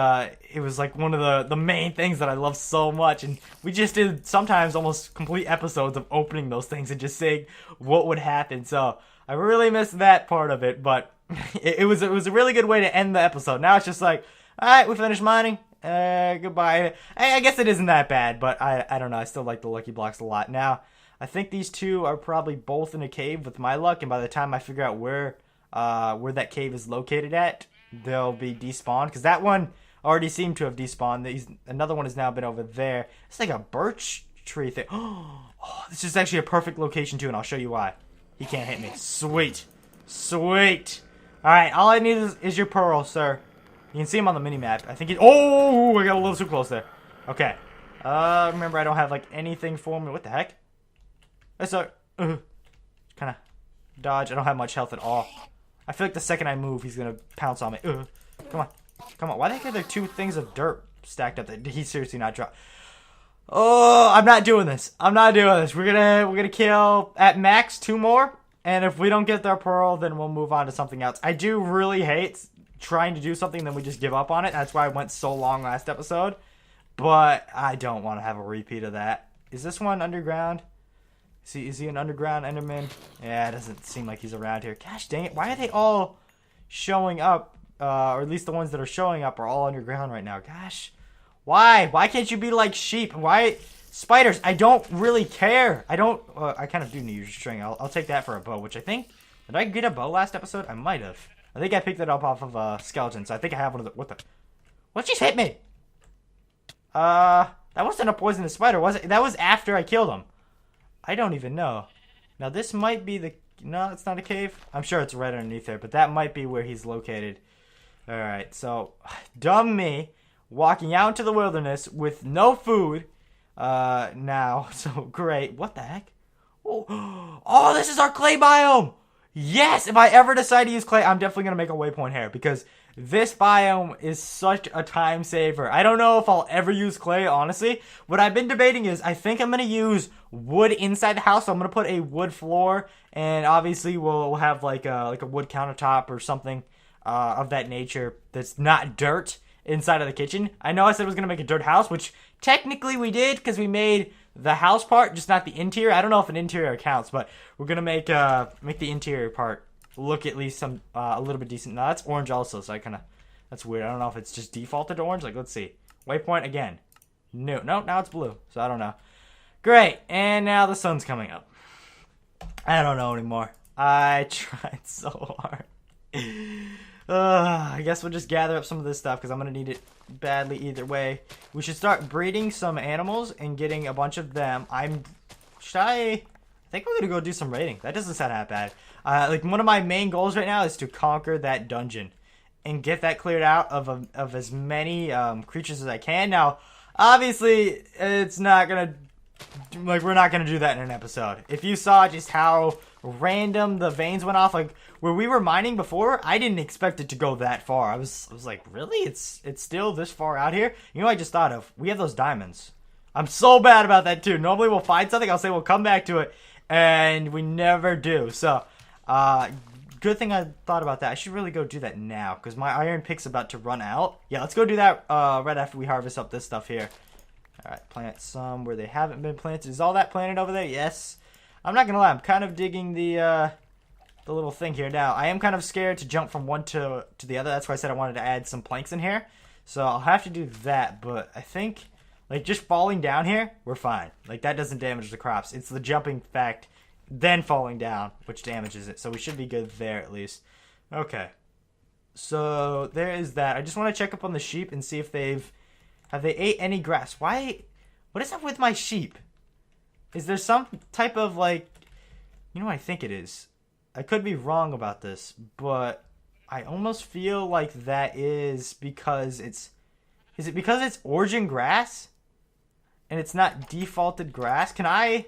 was like one of the main things that I love so much, and we just did sometimes almost complete episodes of opening those things and just saying what would happen. So I really missed that part of it, but it was a really good way to end the episode. Now it's just like, all right, we finished mining. Goodbye. I guess it isn't that bad, but I don't know. I still like the Lucky Blocks a lot. Now I think these two are probably both in a cave with my luck, and by the time I figure out where that cave is located at, they'll be despawned, because that one already seemed to have despawned. Another one has now been over there. It's like a birch tree thing. Oh, this is actually a perfect location too, and I'll show you why. He can't hit me. Sweet. Alright, all I need is your pearl, sir. You can see him on the mini-map. I think oh, I got a little too close there. Okay. Remember, I don't have like anything for me. What the heck? That's a kind of dodge. I don't have much health at all. I feel like the second I move, he's gonna pounce on me. Come on. Why the heck are there 2 things of dirt stacked up there? Did he seriously not drop? Oh, I'm not doing this. We're gonna kill at max 2 more, and if we don't get their pearl, then we'll move on to something else. I do really hate trying to do something, then we just give up on it. That's why I went so long last episode. But I don't want to have a repeat of that. Is this one underground? Is he an underground enderman? Yeah, it doesn't seem like he's around here. Gosh dang it. Why are they all showing up? Or at least the ones that are showing up are all underground right now. Gosh. Why? Why can't you be like sheep? Why? Spiders, I don't really care. I kind of do need your string. I'll take that for a bow, which I think... Did I get a bow last episode? I might have. I think I picked it up off of a skeleton, so I think I have one of the... What the... What just hit me? That wasn't a poisonous spider, was it? That was after I killed him. I don't even know. Now, this might be the... No, it's not a cave. I'm sure it's right underneath there, but that might be where he's located. Alright, so... Dumb me. Walking out into the wilderness with no food. Now. So, great. What the heck? Oh, this is our clay biome! Yes! If I ever decide to use clay, I'm definitely going to make a waypoint here, because this biome is such a time saver. I don't know if I'll ever use clay, honestly. What I've been debating is, I think I'm going to use wood inside the house. So I'm going to put a wood floor, and obviously we'll have like a wood countertop or something of that nature that's not dirt inside of the kitchen. I know I said I was going to make a dirt house, which technically we did, because we made the house part, just not the interior. I don't know if an interior counts, but we're going to make the interior part look at least some a little bit decent. Now that's orange also, so that's weird. I don't know if it's just defaulted to orange. Like, let's see. Waypoint again. No, now it's blue, so I don't know. Great, and now the sun's coming up. I don't know anymore. I tried so hard. I guess we'll just gather up some of this stuff, because I'm going to need it badly either way. We should start breeding some animals and getting a bunch of them. I think we're going to go do some raiding. That doesn't sound that bad. Like, one of my main goals right now is to conquer that dungeon and get that cleared out of as many creatures as I can. Now, obviously, it's not going to... Like, we're not going to do that in an episode. If you saw just how random the veins went off, like, where we were mining before, I didn't expect it to go that far. I was like, really? It's still this far out here? You know what I just thought of? We have those diamonds. I'm so bad about that, too. Normally, we'll find something, I'll say we'll come back to it, and we never do. So, good thing I thought about that. I should really go do that now, because my iron pick's about to run out. Yeah, let's go do that right after we harvest up this stuff here. Alright, plant some where they haven't been planted. Is all that planted over there? Yes. I'm not gonna lie, I'm kind of digging the little thing here. Now, I am kind of scared to jump from one to the other. That's why I said I wanted to add some planks in here. So I'll have to do that, but I think, like, just falling down here, we're fine. Like, that doesn't damage the crops. It's the jumping fact, then falling down, which damages it. So we should be good there, at least. Okay. So, there is that. I just want to check up on the sheep and see if have they ate any grass? Why? What is up with my sheep? Is there some type of, like, you know what I think it is? I could be wrong about this, but I almost feel like that is because is it because it's origin grass? And it's not defaulted grass? I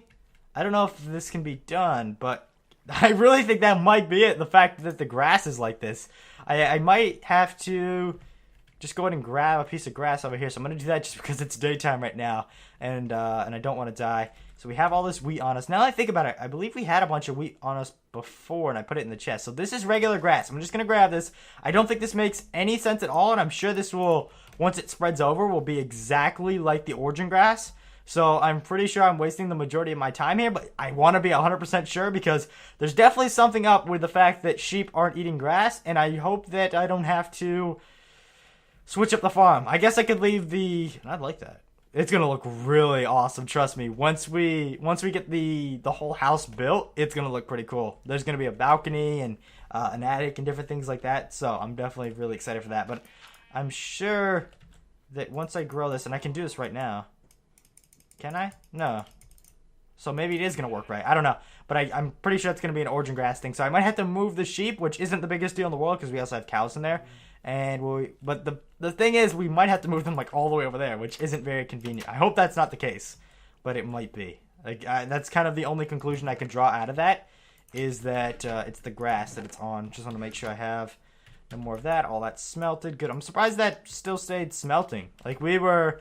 don't know if this can be done, but I really think that might be it. The fact that the grass is like this. I might have to just go ahead and grab a piece of grass over here. So I'm going to do that just because it's daytime right now. And I don't want to die. So we have all this wheat on us. Now that I think about it, I believe we had a bunch of wheat on us before, and I put it in the chest. So this is regular grass. I'm just going to grab this. I don't think this makes any sense at all, and I'm sure this will, once it spreads over, will be exactly like the origin grass. So I'm pretty sure I'm wasting the majority of my time here, but I want to be 100% sure because there's definitely something up with the fact that sheep aren't eating grass, and I hope that I don't have to switch up the farm. I guess I could leave I'd like that. It's gonna look really awesome, trust me. Once we get the whole house built, it's gonna look pretty cool. There's gonna be a balcony and an attic and different things like that. So I'm definitely really excited for that. But I'm sure that once I grow this, and I can do this right now. Can I? No. So maybe it is gonna work right. I don't know. But I'm pretty sure it's gonna be an origin grass thing. So I might have to move the sheep, which isn't the biggest deal in the world because we also have cows in there. But the thing is, we might have to move them like all the way over there, which isn't very convenient. I hope that's not the case, but it might be. Like that's kind of the only conclusion I can draw out of that is that it's the grass that it's on. Just want to make sure I have no more of that. All that's smelted. Good. I'm surprised that still stayed smelting. Like we were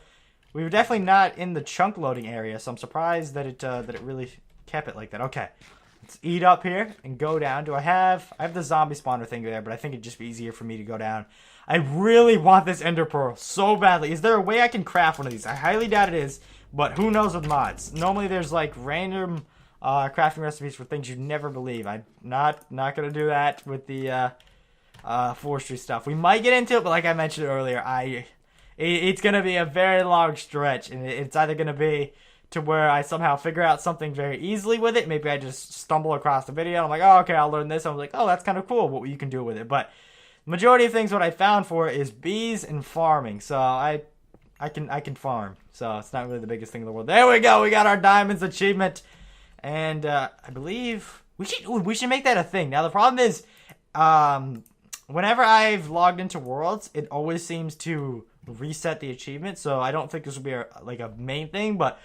definitely not in the chunk loading area, so I'm surprised that it really kept it like that. Okay. Let's eat up here and go down. I have the zombie spawner thing there, but I think it'd just be easier for me to go down. I really want this ender pearl so badly. Is there a way I can craft one of these? I highly doubt it is, but who knows with mods. Normally there's like random crafting recipes for things you'd never believe. I'm not going to do that with the forestry stuff. We might get into it, but like I mentioned earlier, it's going to be a very long stretch, and it's either going to be to where I somehow figure out something very easily with it. Maybe I just stumble across the video and I'm like, oh, okay, I'll learn this. I'm like, oh, that's kind of cool what you can do with it. But the majority of things what I found for it is bees and farming. So I can farm. So it's not really the biggest thing in the world. There we go. We got our diamonds achievement. And I believe we should make that a thing. Now the problem is whenever I've logged into Worlds, it always seems to reset the achievement. So I don't think this will be a main thing, but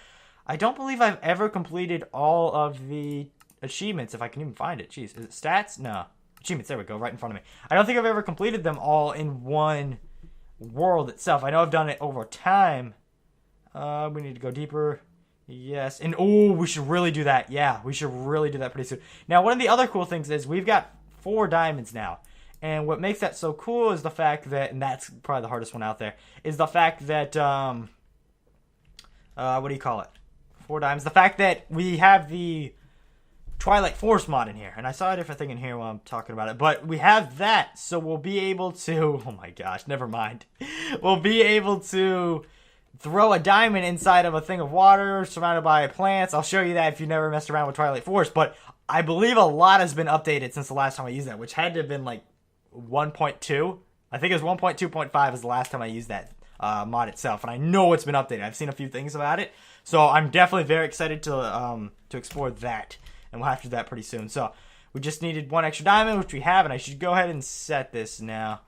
I don't believe I've ever completed all of the achievements, if I can even find it. Jeez, is it stats? No. Achievements, there we go, right in front of me. I don't think I've ever completed them all in one world itself. I know I've done it over time. We need to go deeper. Yes, and we should really do that. Yeah, we should really do that pretty soon. Now, one of the other cool things is we've got 4 diamonds now. And what makes that so cool is the fact that, and that's probably the hardest one out there, is the fact that, what do you call it? 4 diamonds. The fact that we have the Twilight Forest mod in here. And I saw a different thing in here while I'm talking about it. But we have that, so we'll be able to... Oh my gosh, never mind. We'll be able to throw a diamond inside of a thing of water surrounded by plants. I'll show you that if you never messed around with Twilight Forest. But I believe a lot has been updated since the last time I used that, which had to have been like 1.2. I think it was 1.2.5 is the last time I used that mod itself. And I know it's been updated. I've seen a few things about it. So I'm definitely very excited to explore that, and we'll have to do that pretty soon. So we just needed 1 extra diamond, which we have, and I should go ahead and set this now.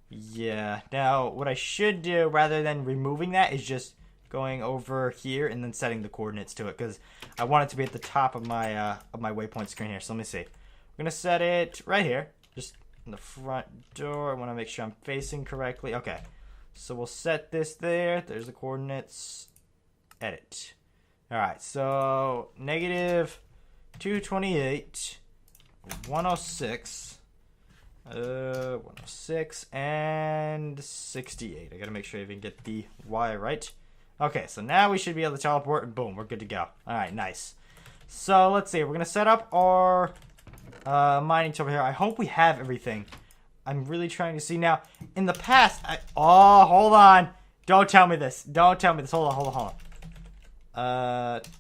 Yeah. Now what I should do, rather than removing that, is just going over here and then setting the coordinates to it, because I want it to be at the top of my waypoint screen here. So let me see. We're gonna set it right here, just in the front door. I want to make sure I'm facing correctly. Okay. So we'll set this there. There's the coordinates. Edit. Alright, so negative 228, 106, 106, and 68. I gotta make sure I even get the Y right. Okay, so now we should be able to teleport, and boom, we're good to go. Alright, nice. So, let's see. We're going to set up our mining over here. I hope we have everything. I'm really trying to see. Now, in the past, oh, hold on. Don't tell me this. Don't tell me this. Hold on.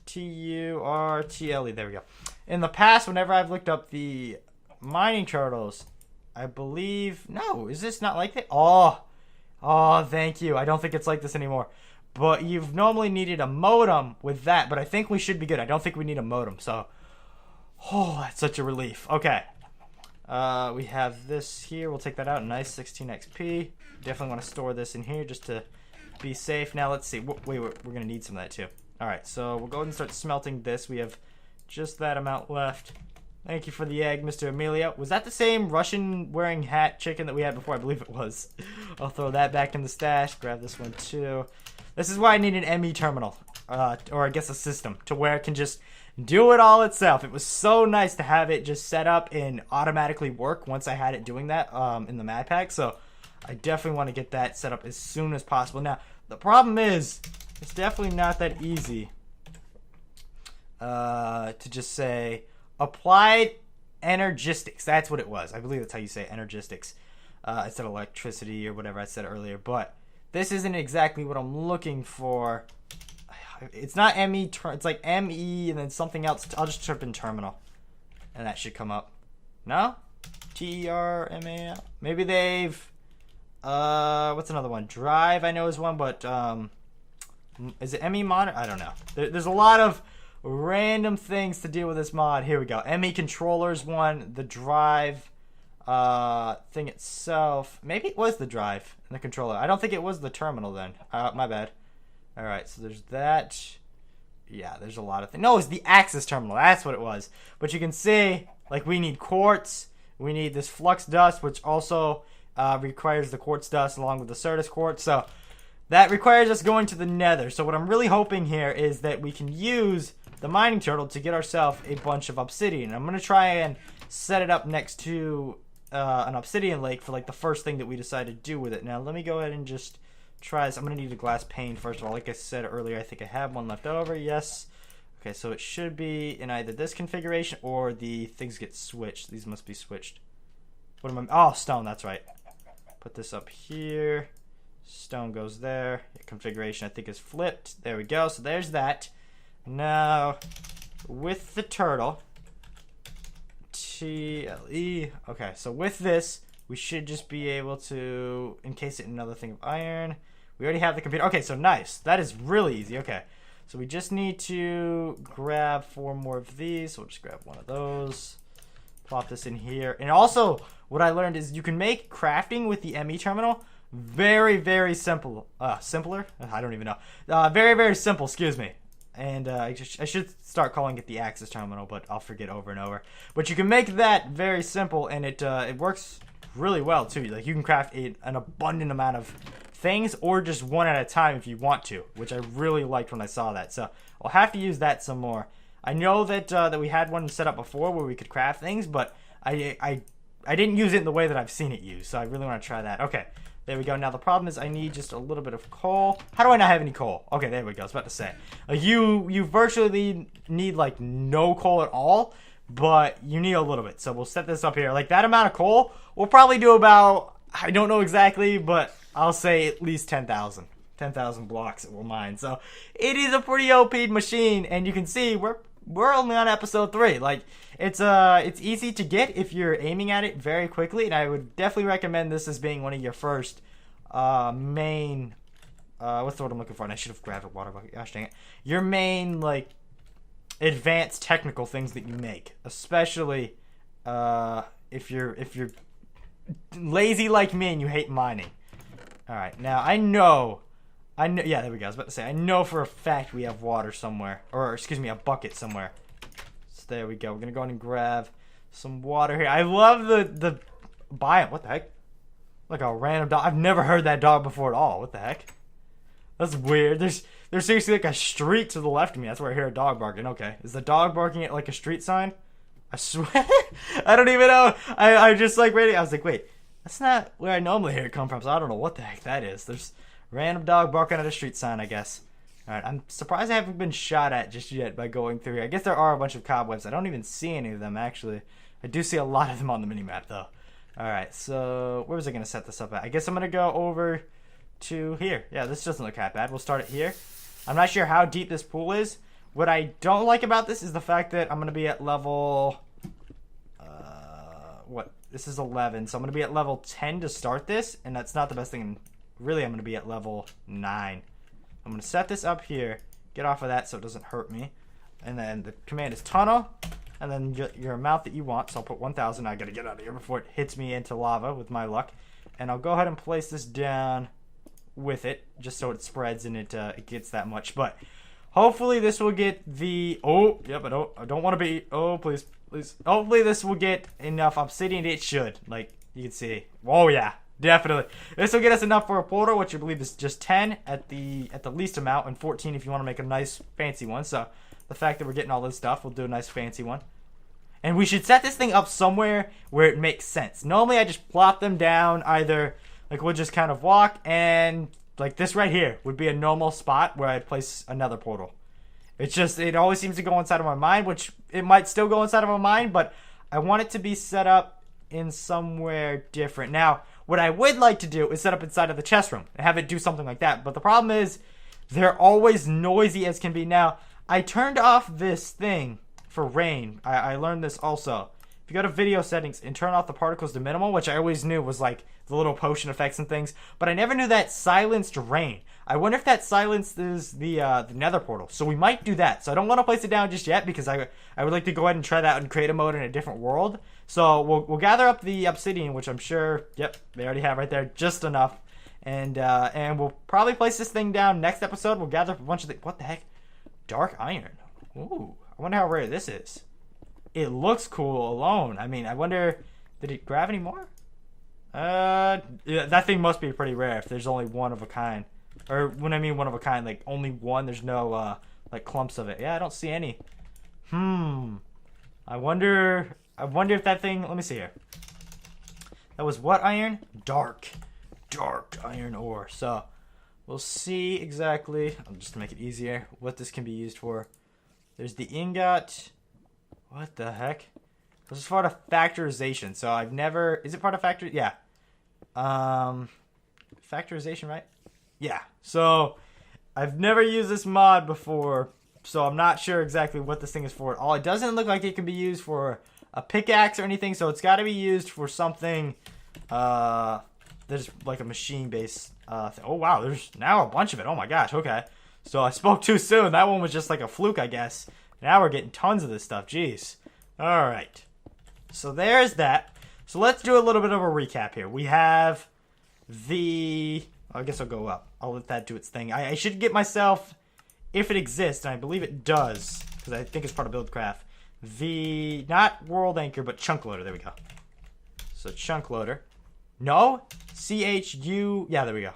Turtle. There we go. In the past, whenever I've looked up the mining turtles, I believe... No, is this not like that? Oh, thank you. I don't think it's like this anymore. But you've normally needed a modem with that, but I think we should be good. I don't think we need a modem, so... Oh, that's such a relief. Okay. We have this here. We'll take that out. Nice, 16 XP. Definitely want to store this in here just to be safe. Now, let's see. Wait, we're going to need some of that, too. Alright, so we'll go ahead and start smelting this. We have just that amount left. Thank you for the egg, Mr. Amelia. Was that the same Russian-wearing hat chicken that we had before? I believe it was. I'll throw that back in the stash. Grab this one, too. This is why I need an ME terminal. Or I guess a system. To where it can just do it all itself. It was so nice to have it just set up and automatically work once I had it doing that in the map pack. So I definitely want to get that set up as soon as possible. Now, the problem is... It's definitely not that easy to just say applied energistics. That's what it was. I believe that's how you say energistics. I said electricity or whatever I said earlier, but this isn't exactly what I'm looking for. It's not ME. It's like ME and then something else. I'll just type in terminal, and that should come up. No? TERMAL. Maybe they've. What's another one? Drive. I know is one, but is it ME mod? I don't know. There's a lot of random things to deal with this mod. Here we go. ME controllers one. The drive thing itself. Maybe it was the drive and the controller. I don't think it was the terminal then. My bad. Alright, so there's that. Yeah, there's a lot of things. No, it's the access terminal. That's what it was. But you can see, like, we need quartz. We need this flux dust, which also requires the quartz dust along with the Certus quartz. So that requires us going to the nether. So what I'm really hoping here is that we can use the mining turtle to get ourselves a bunch of obsidian. I'm going to try and set it up next to an obsidian lake for like the first thing that we decide to do with it. Now let me go ahead and just try this. I'm going to need a glass pane first of all. Like I said earlier, I think I have one left over. Yes. Okay, so it should be in either this configuration or the things get switched. These must be switched. What am I? Oh, stone. That's right. Put this up here. Stone goes there. Configuration, I think, is flipped. There we go. So there's that. Now, with the turtle, TLE. Okay, so with this, we should just be able to encase it in another thing of iron. We already have the computer. Okay, so nice. That is really easy. Okay, so we just need to grab 4 more of these. So we'll just grab one of those. Plop this in here. And also, what I learned is you can make crafting with the ME terminal very, very simple. Simpler? I don't even know. Very, very simple, excuse me. And I should start calling it the access terminal, but I'll forget over and over. But you can make that very simple, and it works really well, too. Like, you can craft an abundant amount of things, or just one at a time if you want to, which I really liked when I saw that. So I'll have to use that some more. I know that we had one set up before where we could craft things, but I didn't use it in the way that I've seen it used, so I really want to try that. Okay. There we go. Now the problem is I need just a little bit of coal. How do I not have any coal? Okay, there we go. I was about to say. You virtually need like no coal at all, but you need a little bit. So we'll set this up here. Like that amount of coal, we'll probably do about, I don't know exactly, but I'll say at least 10,000. 10,000 blocks it will mine. So it is a pretty OP machine, and you can see we're only on episode 3. Like it's easy to get if you're aiming at it very quickly, and I would definitely recommend this as being one of your first main what's the word I'm looking for? And I should have grabbed a water bucket. Gosh dang it. Your main like advanced technical things that you make, especially if you're lazy like me and you hate mining. All right, now I know. Yeah, there we go. I was about to say, I know for a fact we have water somewhere. Or, excuse me, a bucket somewhere. So there we go. We're going to go in and grab some water here. I love the biome. What the heck? Like a random dog. I've never heard that dog before at all. What the heck? That's weird. There's seriously like a street to the left of me. That's where I hear a dog barking. Okay. Is the dog barking at like a street sign? I swear. I don't even know. I just like ready. I was like, wait. That's not where I normally hear it come from. So I don't know what the heck that is. There's random dog barking at a street sign, I guess. Alright, I'm surprised I haven't been shot at just yet by going through here. I guess there are a bunch of cobwebs. I don't even see any of them, actually. I do see a lot of them on the minimap, though. Alright, so where was I going to set this up at? I guess I'm going to go over to here. Yeah, this doesn't look that bad. We'll start it here. I'm not sure how deep this pool is. What I don't like about this is the fact that I'm going to be at level... This is 11, so I'm going to be at level 10 to start this, and that's not the best thing. Really, I'm going to be at level 9. I'm going to set this up here, get off of that so it doesn't hurt me, and then the command is tunnel, and then your amount that you want, so I'll put 1,000. I got to get out of here before it hits me into lava with my luck, and I'll go ahead and place this down with it, just so it spreads and it gets that much, but hopefully this will get the, I don't want to be, please. Hopefully this will get enough obsidian. It should. Like, you can see. Oh, yeah. Definitely. This will get us enough for a portal, which I believe is just 10 at the least amount, and 14 if you want to make a nice fancy one. So, the fact that we're getting all this stuff, we'll do a nice fancy one. And we should set this thing up somewhere where it makes sense. Normally, I just plop them down. Either, like, we'll just kind of walk, and, like, this right here would be a normal spot where I'd place another portal. It's just, it always seems to go inside of my mind, which it might still go inside of my mind, but I want it to be set up in somewhere different. Now, what I would like to do is set up inside of the chest room and have it do something like that. But the problem is, they're always noisy as can be. Now, I turned off this thing for rain. I learned this also. If you go to video settings and turn off the particles to minimal, which I always knew was like the little potion effects and things, but I never knew that silenced rain. I wonder if that silences the nether portal. So we might do that. So I don't want to place it down just yet because I would like to go ahead and try that out in creative mode in a different world. So we'll gather up the obsidian, which I'm sure, yep, they already have right there, just enough. And we'll probably place this thing down next episode. We'll gather up a bunch of what the heck? Dark iron. Ooh, I wonder how rare this is. It looks cool alone. I mean, I wonder, did it grab any more? Yeah, that thing must be pretty rare if there's only one of a kind. Or when I mean one of a kind, like only one, there's no like clumps of it. Yeah, I don't see any. I wonder if that thing, let me see here. That was what iron? Dark iron ore. So we'll see exactly, just to make it easier, what this can be used for. There's the ingot. What the heck? This is part of factorization. So I've never, is it part of factor? Yeah. Factorization, right? Yeah, so I've never used this mod before, so I'm not sure exactly what this thing is for. It doesn't look like it can be used for a pickaxe or anything, so it's got to be used for something there's like a machine-based thing. Oh, wow, there's now a bunch of it. Oh, my gosh, okay. So I spoke too soon. That one was just like a fluke, I guess. Now we're getting tons of this stuff. Jeez. All right. So there's that. So let's do a little bit of a recap here. We have the... I guess I'll go up. I'll let that do its thing. I should get myself, if it exists, and I believe it does, because I think it's part of Buildcraft, the, not World Anchor, but Chunk Loader. There we go. So Chunk Loader. No? C-H-U... Yeah, there we go.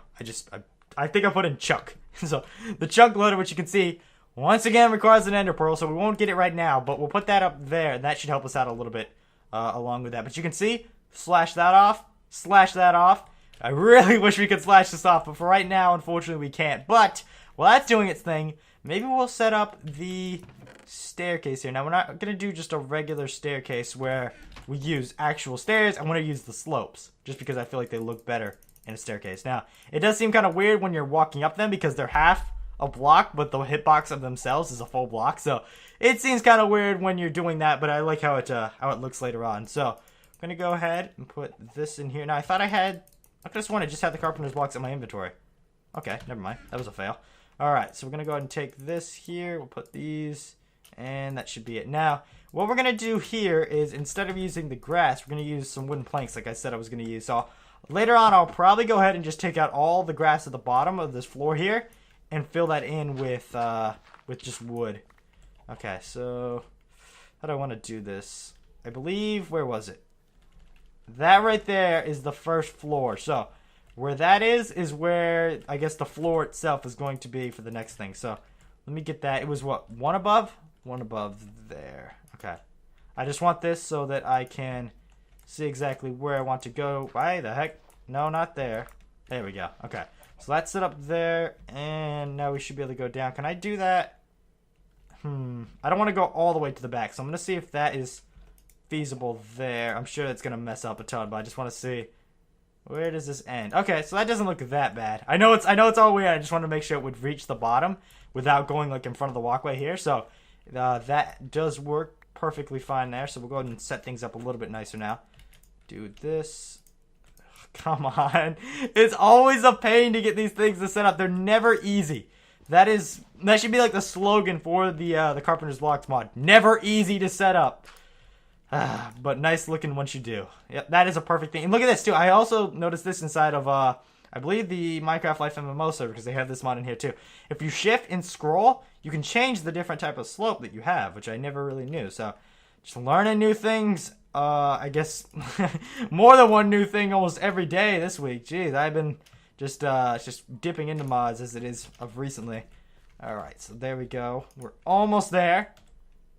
I think I put in Chunk. So the Chunk Loader, which you can see, once again requires an Ender Pearl, so we won't get it right now, but we'll put that up there, and that should help us out a little bit along with that. But you can see, slash that off, I really wish we could slash this off, but for right now, unfortunately, we can't. But while that's doing its thing, maybe we'll set up the staircase here. Now, we're not going to do just a regular staircase where we use actual stairs. I want to use the slopes, just because I feel like they look better in a staircase. Now, it does seem kind of weird when you're walking up them because they're half a block, but the hitbox of themselves is a full block. So it seems kind of weird when you're doing that, but I like how it looks later on. So I'm going to go ahead and put this in here. Now, I thought I could have sworn I just had the carpenter's blocks in my inventory. Okay, never mind. That was a fail. Alright, so we're going to go ahead and take this here. We'll put these, and that should be it. Now, what we're going to do here is, instead of using the grass, we're going to use some wooden planks like I said I was going to use. So later on, I'll probably go ahead and just take out all the grass at the bottom of this floor here and fill that in with just wood. Okay, so how do I want to do this? I believe, where was it? That right there is the first floor. So where that is where I guess the floor itself is going to be for the next thing. So let me get that. It was what? One above? One above there. Okay. I just want this so that I can see exactly where I want to go. Why the heck? No, not there. There we go. Okay. So that's set up there, and now we should be able to go down. Can I do that? I don't want to go all the way to the back, so I'm going to see if that is feasible there. I'm sure that's going to mess up a ton, but I just want to see, where does this end? Okay, so that doesn't look that bad. I know it's all weird. I just wanted to make sure it would reach the bottom without going like in front of the walkway here. So that does work perfectly fine there. So we'll go ahead and set things up a little bit nicer now. Do this. Come on. It's always a pain to get these things to set up. They're never easy. That should be like the slogan for the Carpenter's Blocks mod. Never easy to set up. But nice looking once you do. Yep, that is a perfect thing. And look at this too. I also noticed this inside of I believe the Minecraft Life MMO server, because they have this mod in here too. If you shift and scroll, you can change the different type of slope that you have, which I never really knew. So just learning new things. I guess more than one new thing almost every day this week. Jeez, I've been just dipping into mods as it is of recently. All right, so there we go. We're almost there.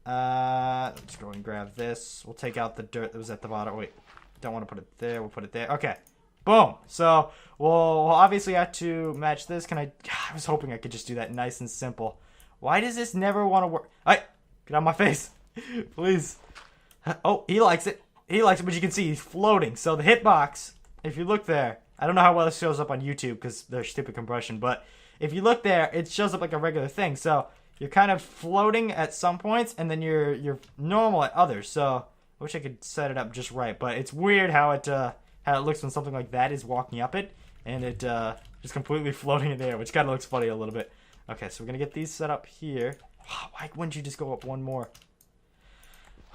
Let's go and grab this. We'll take out the dirt that was at the bottom. Wait, don't want to put it there. We'll put it there. Okay, boom. So we'll obviously have to match this. I was hoping I could just do that nice and simple. Why does this never want to work? Get out of my face, please. Oh, he likes it. He likes it, but you can see he's floating. So the hitbox, if you look there, I don't know how well it shows up on YouTube because there's stupid compression, but if you look there, it shows up like a regular thing. So you're kind of floating at some points, and then you're normal at others. So I wish I could set it up just right, but it's weird how it looks when something like that is walking up it, and it just completely floating in the air, which kind of looks funny a little bit. Okay, so we're gonna get these set up here. Why wouldn't you just go up one more?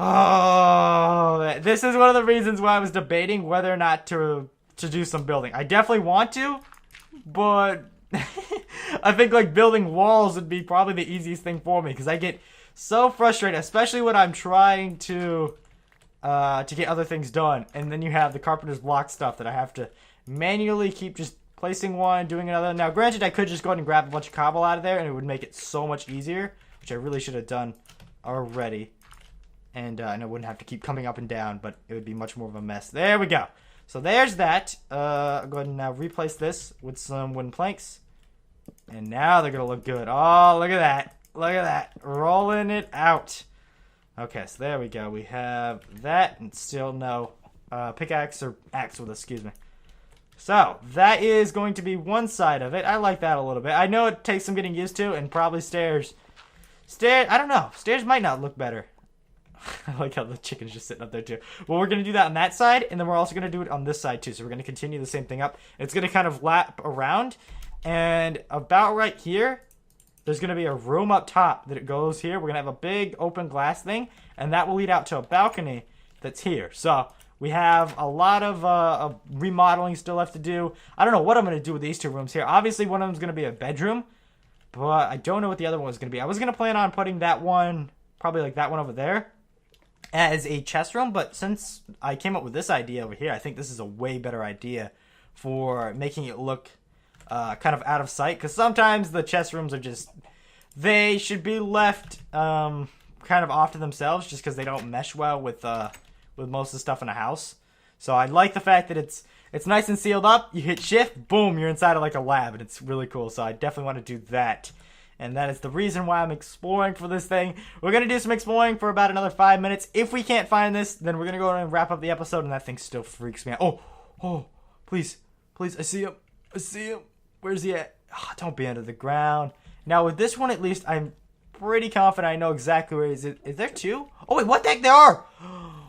Oh, this is one of the reasons why I was debating whether or not to do some building. I definitely want to, but I think like building walls would be probably the easiest thing for me because I get so frustrated, especially when I'm trying to get other things done, and then you have the Carpenter's Block stuff that I have to manually keep just placing one, doing another. Now, granted, I could just go ahead and grab a bunch of cobble out of there, and it would make it so much easier, which I really should have done already. And I wouldn't have to keep coming up and down, but it would be much more of a mess. There we go. So there's that. I'll go ahead and now replace this with some wooden planks. And now they're going to look good. Oh, look at that. Look at that. Rolling it out. Okay, so there we go. We have that and still no pickaxe or axe with us, excuse me. So that is going to be one side of it. I like that a little bit. I know it takes some getting used to, and probably stairs, I don't know. Stairs might not look better. I like how the chicken's just sitting up there too. Well, we're going to do that on that side, and then we're also going to do it on this side too. So we're going to continue the same thing up. It's going to kind of lap around, and about right here, there's going to be a room up top that it goes here. We're going to have a big open glass thing, and that will lead out to a balcony that's here. So we have a lot of remodeling still left to do. I don't know what I'm going to do with these two rooms here. Obviously, one of them is going to be a bedroom, but I don't know what the other one was going to be. I was going to plan on putting that one, probably like that one over there, as a chest room, but since I came up with this idea over here, I think this is a way better idea for making it look kind of out of sight, because sometimes the chest rooms are just, they should be left kind of off to themselves just because they don't mesh well with most of the stuff in a house. So I like the fact that it's nice and sealed up. You hit shift, boom, you're inside of like a lab, and it's really cool. So I definitely want to do that. And that is the reason why I'm exploring for this thing. We're going to do some exploring for about another 5 minutes. If we can't find this, then we're going to go and wrap up the episode, and that thing still freaks me out. Oh, please, I see him. Where's he at? Oh, don't be under the ground. Now, with this one, at least, I'm pretty confident I know exactly where he is. Is there two? Oh, wait, what the heck? There are.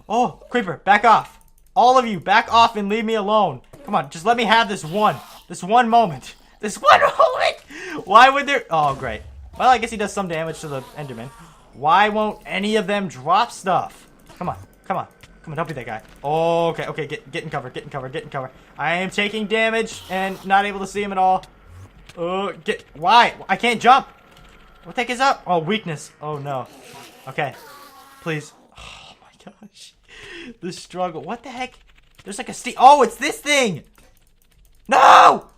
Oh, Creeper, back off. All of you, back off and leave me alone. Come on, just let me have this one moment. Why would there... Oh, great. Well, I guess he does some damage to the enderman. Why won't any of them drop stuff? Come on, don't be that guy. Oh, okay, get in cover. I am taking damage and not able to see him at all. Why? I can't jump. What the heck is up? Oh, weakness. Oh, no. Okay, please. Oh, my gosh. The struggle. What the heck? There's like a Oh, it's this thing. No!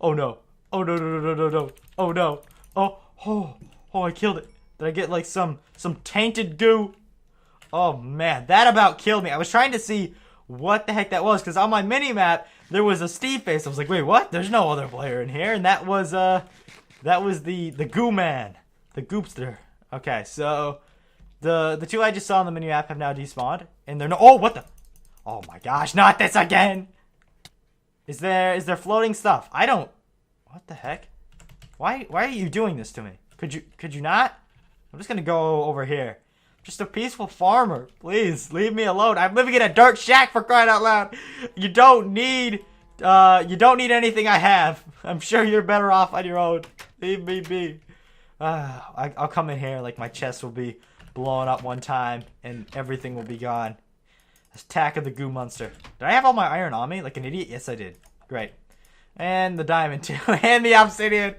Oh, no. Oh, no. Oh, no. Oh, I killed it. Did I get like some tainted goo? Oh, man. That about killed me. I was trying to see what the heck that was, because on my mini-map, there was a Steve face. I was like, wait, what? There's no other player in here. And that was the Goo Man. The Goopster. Okay, so the two I just saw on the mini map have now despawned. And they're no oh what the oh my gosh, not this again. Is there floating stuff? I don't what the heck? Why are you doing this to me? Could you not? I'm just gonna go over here. Just a peaceful farmer. Please leave me alone. I'm living in a dirt shack, for crying out loud. You don't need anything I have. I'm sure you're better off on your own. Leave me be. I'll come in here like my chest will be blown up one time and everything will be gone. Attack of the Goo Monster. Did I have all my iron on me like an idiot? Yes, I did. Great. And the diamond too. And the obsidian.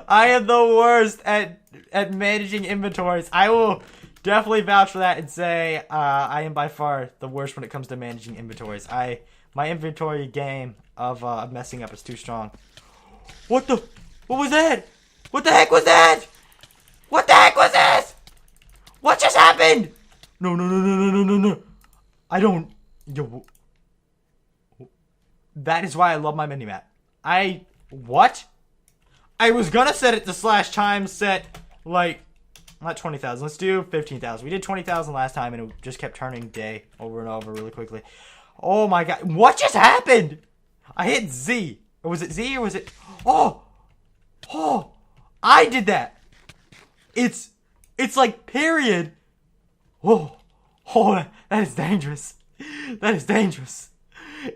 I am the worst at managing inventories. I will definitely vouch for that and say I am by far the worst when it comes to managing inventories. My inventory game of messing up is too strong. What was that? What the heck was that? What the heck was this? What just happened? No. I don't. Yo. That is why I love my minimap. What? I was gonna set it to /time set, like, not 20,000. Let's do 15,000. We did 20,000 last time, and it just kept turning day over and over really quickly. Oh my god. What just happened? I hit Z. Or was it Z or was it... Oh! I did that. It's like period. Oh, that is dangerous. That is dangerous.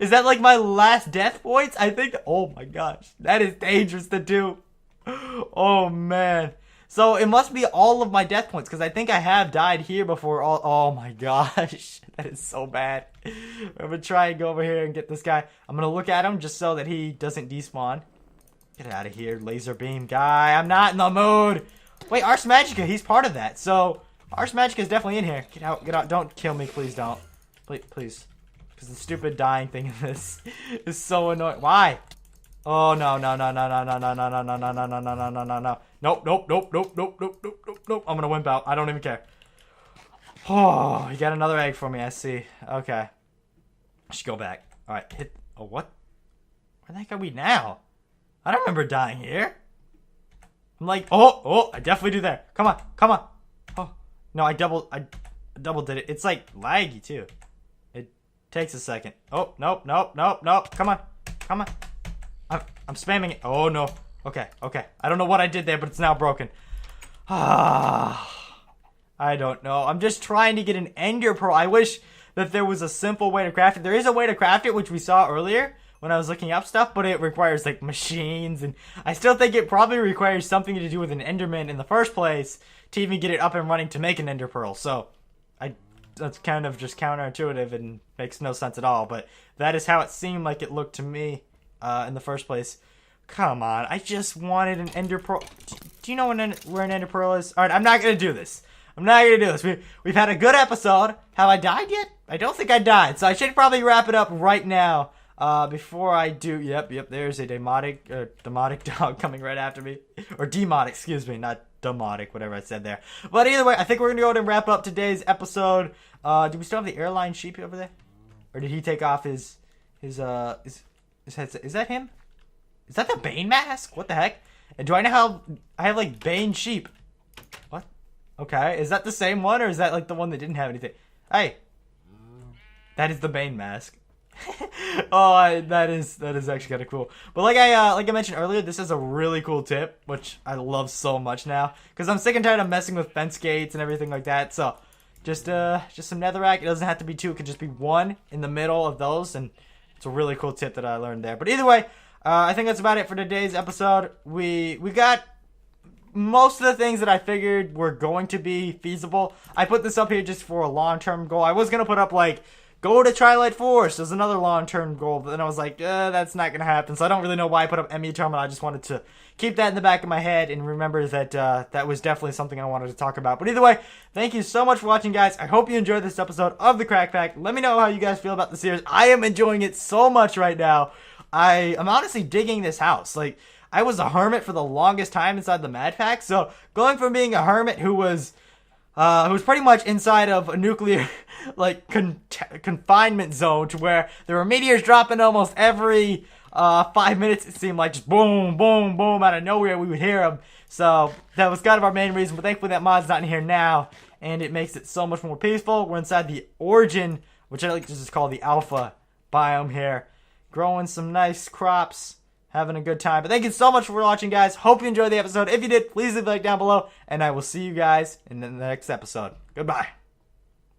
Is that like my last death points? I think... Oh my gosh. That is dangerous to do. Oh man. So it must be all of my death points because I think I have died here before. Oh my gosh. That is so bad. I'm going to try and go over here and get this guy. I'm going to look at him just so that he doesn't despawn. Get out of here, laser beam guy. I'm not in the mood. Wait, Ars Magica, he's part of that. So Ars Magica is definitely in here. Get out, get out. Don't kill me, please don't. Please. Because the stupid dying thing in this is so annoying. Why? Oh, no. Nope. I'm going to wimp out. I don't even care. Oh, you got another egg for me, I see. Okay. I should go back. All right, hit. Oh, what? Where the heck are we now? I don't remember dying here. I'm like, oh, I definitely do there. Come on. Oh, no, I double did it. It's like laggy too. It takes a second. Oh, nope. Come on. I'm spamming it. Oh no. Okay. I don't know what I did there, but it's now broken. I don't know. I'm just trying to get an ender pearl. I wish that there was a simple way to craft it. There is a way to craft it, which we saw earlier when I was looking up stuff, but it requires like machines, and I still think it probably requires something to do with an enderman in the first place to even get it up and running to make an ender pearl. So that's kind of just counterintuitive and makes no sense at all, but that is how it seemed like it looked to me in the first place. Come on, I just wanted an ender pearl. Do you know where an ender pearl is? All right, I'm not gonna do this. We've had a good episode. Have I died yet? I don't think I died, so I should probably wrap it up right now. Before I do, yep, there's a demotic dog coming right after me. Or demotic, excuse me, not demotic, whatever I said there. But either way, I think we're gonna go ahead and wrap up today's episode. Do we still have the airline sheep over there? Or did he take off his headset? Is that him? Is that the Bane mask? What the heck? And do I know how I have like Bane sheep? What? Okay, is that the same one, or is that like the one that didn't have anything? Hey, that is the Bane mask. That is actually kind of cool. But like I mentioned earlier, this is a really cool tip, which I love so much now because I'm sick and tired of messing with fence gates and everything like that. So just some netherrack. It doesn't have to be two; it could just be one in the middle of those, and it's a really cool tip that I learned there. But either way, I think that's about it for today's episode. We got most of the things that I figured were going to be feasible. I put this up here just for a long-term goal. I was gonna put up like, go to Twilight Forest as another long-term goal, but then I was like, that's not going to happen, so I don't really know why I put up ME Terminal. I just wanted to keep that in the back of my head and remember that that was definitely something I wanted to talk about. But either way, thank you so much for watching, guys. I hope you enjoyed this episode of the Crack Pack. Let me know how you guys feel about the series. I am enjoying it so much right now. I'm honestly digging this house. Like, I was a hermit for the longest time inside the Mad Pack, so going from being a hermit who was... who was pretty much inside of a nuclear like confinement zone, to where there were meteors dropping almost every 5 minutes. It seemed like just boom, boom, boom out of nowhere. We would hear them. So that was kind of our main reason. But thankfully that mod's not in here now, and it makes it so much more peaceful. We're inside the origin, which I like to just call the alpha biome here, growing some nice crops, having a good time. But thank you so much for watching, guys. Hope you enjoyed the episode. If you did, please leave a like down below, and I will see you guys in the next episode. Goodbye.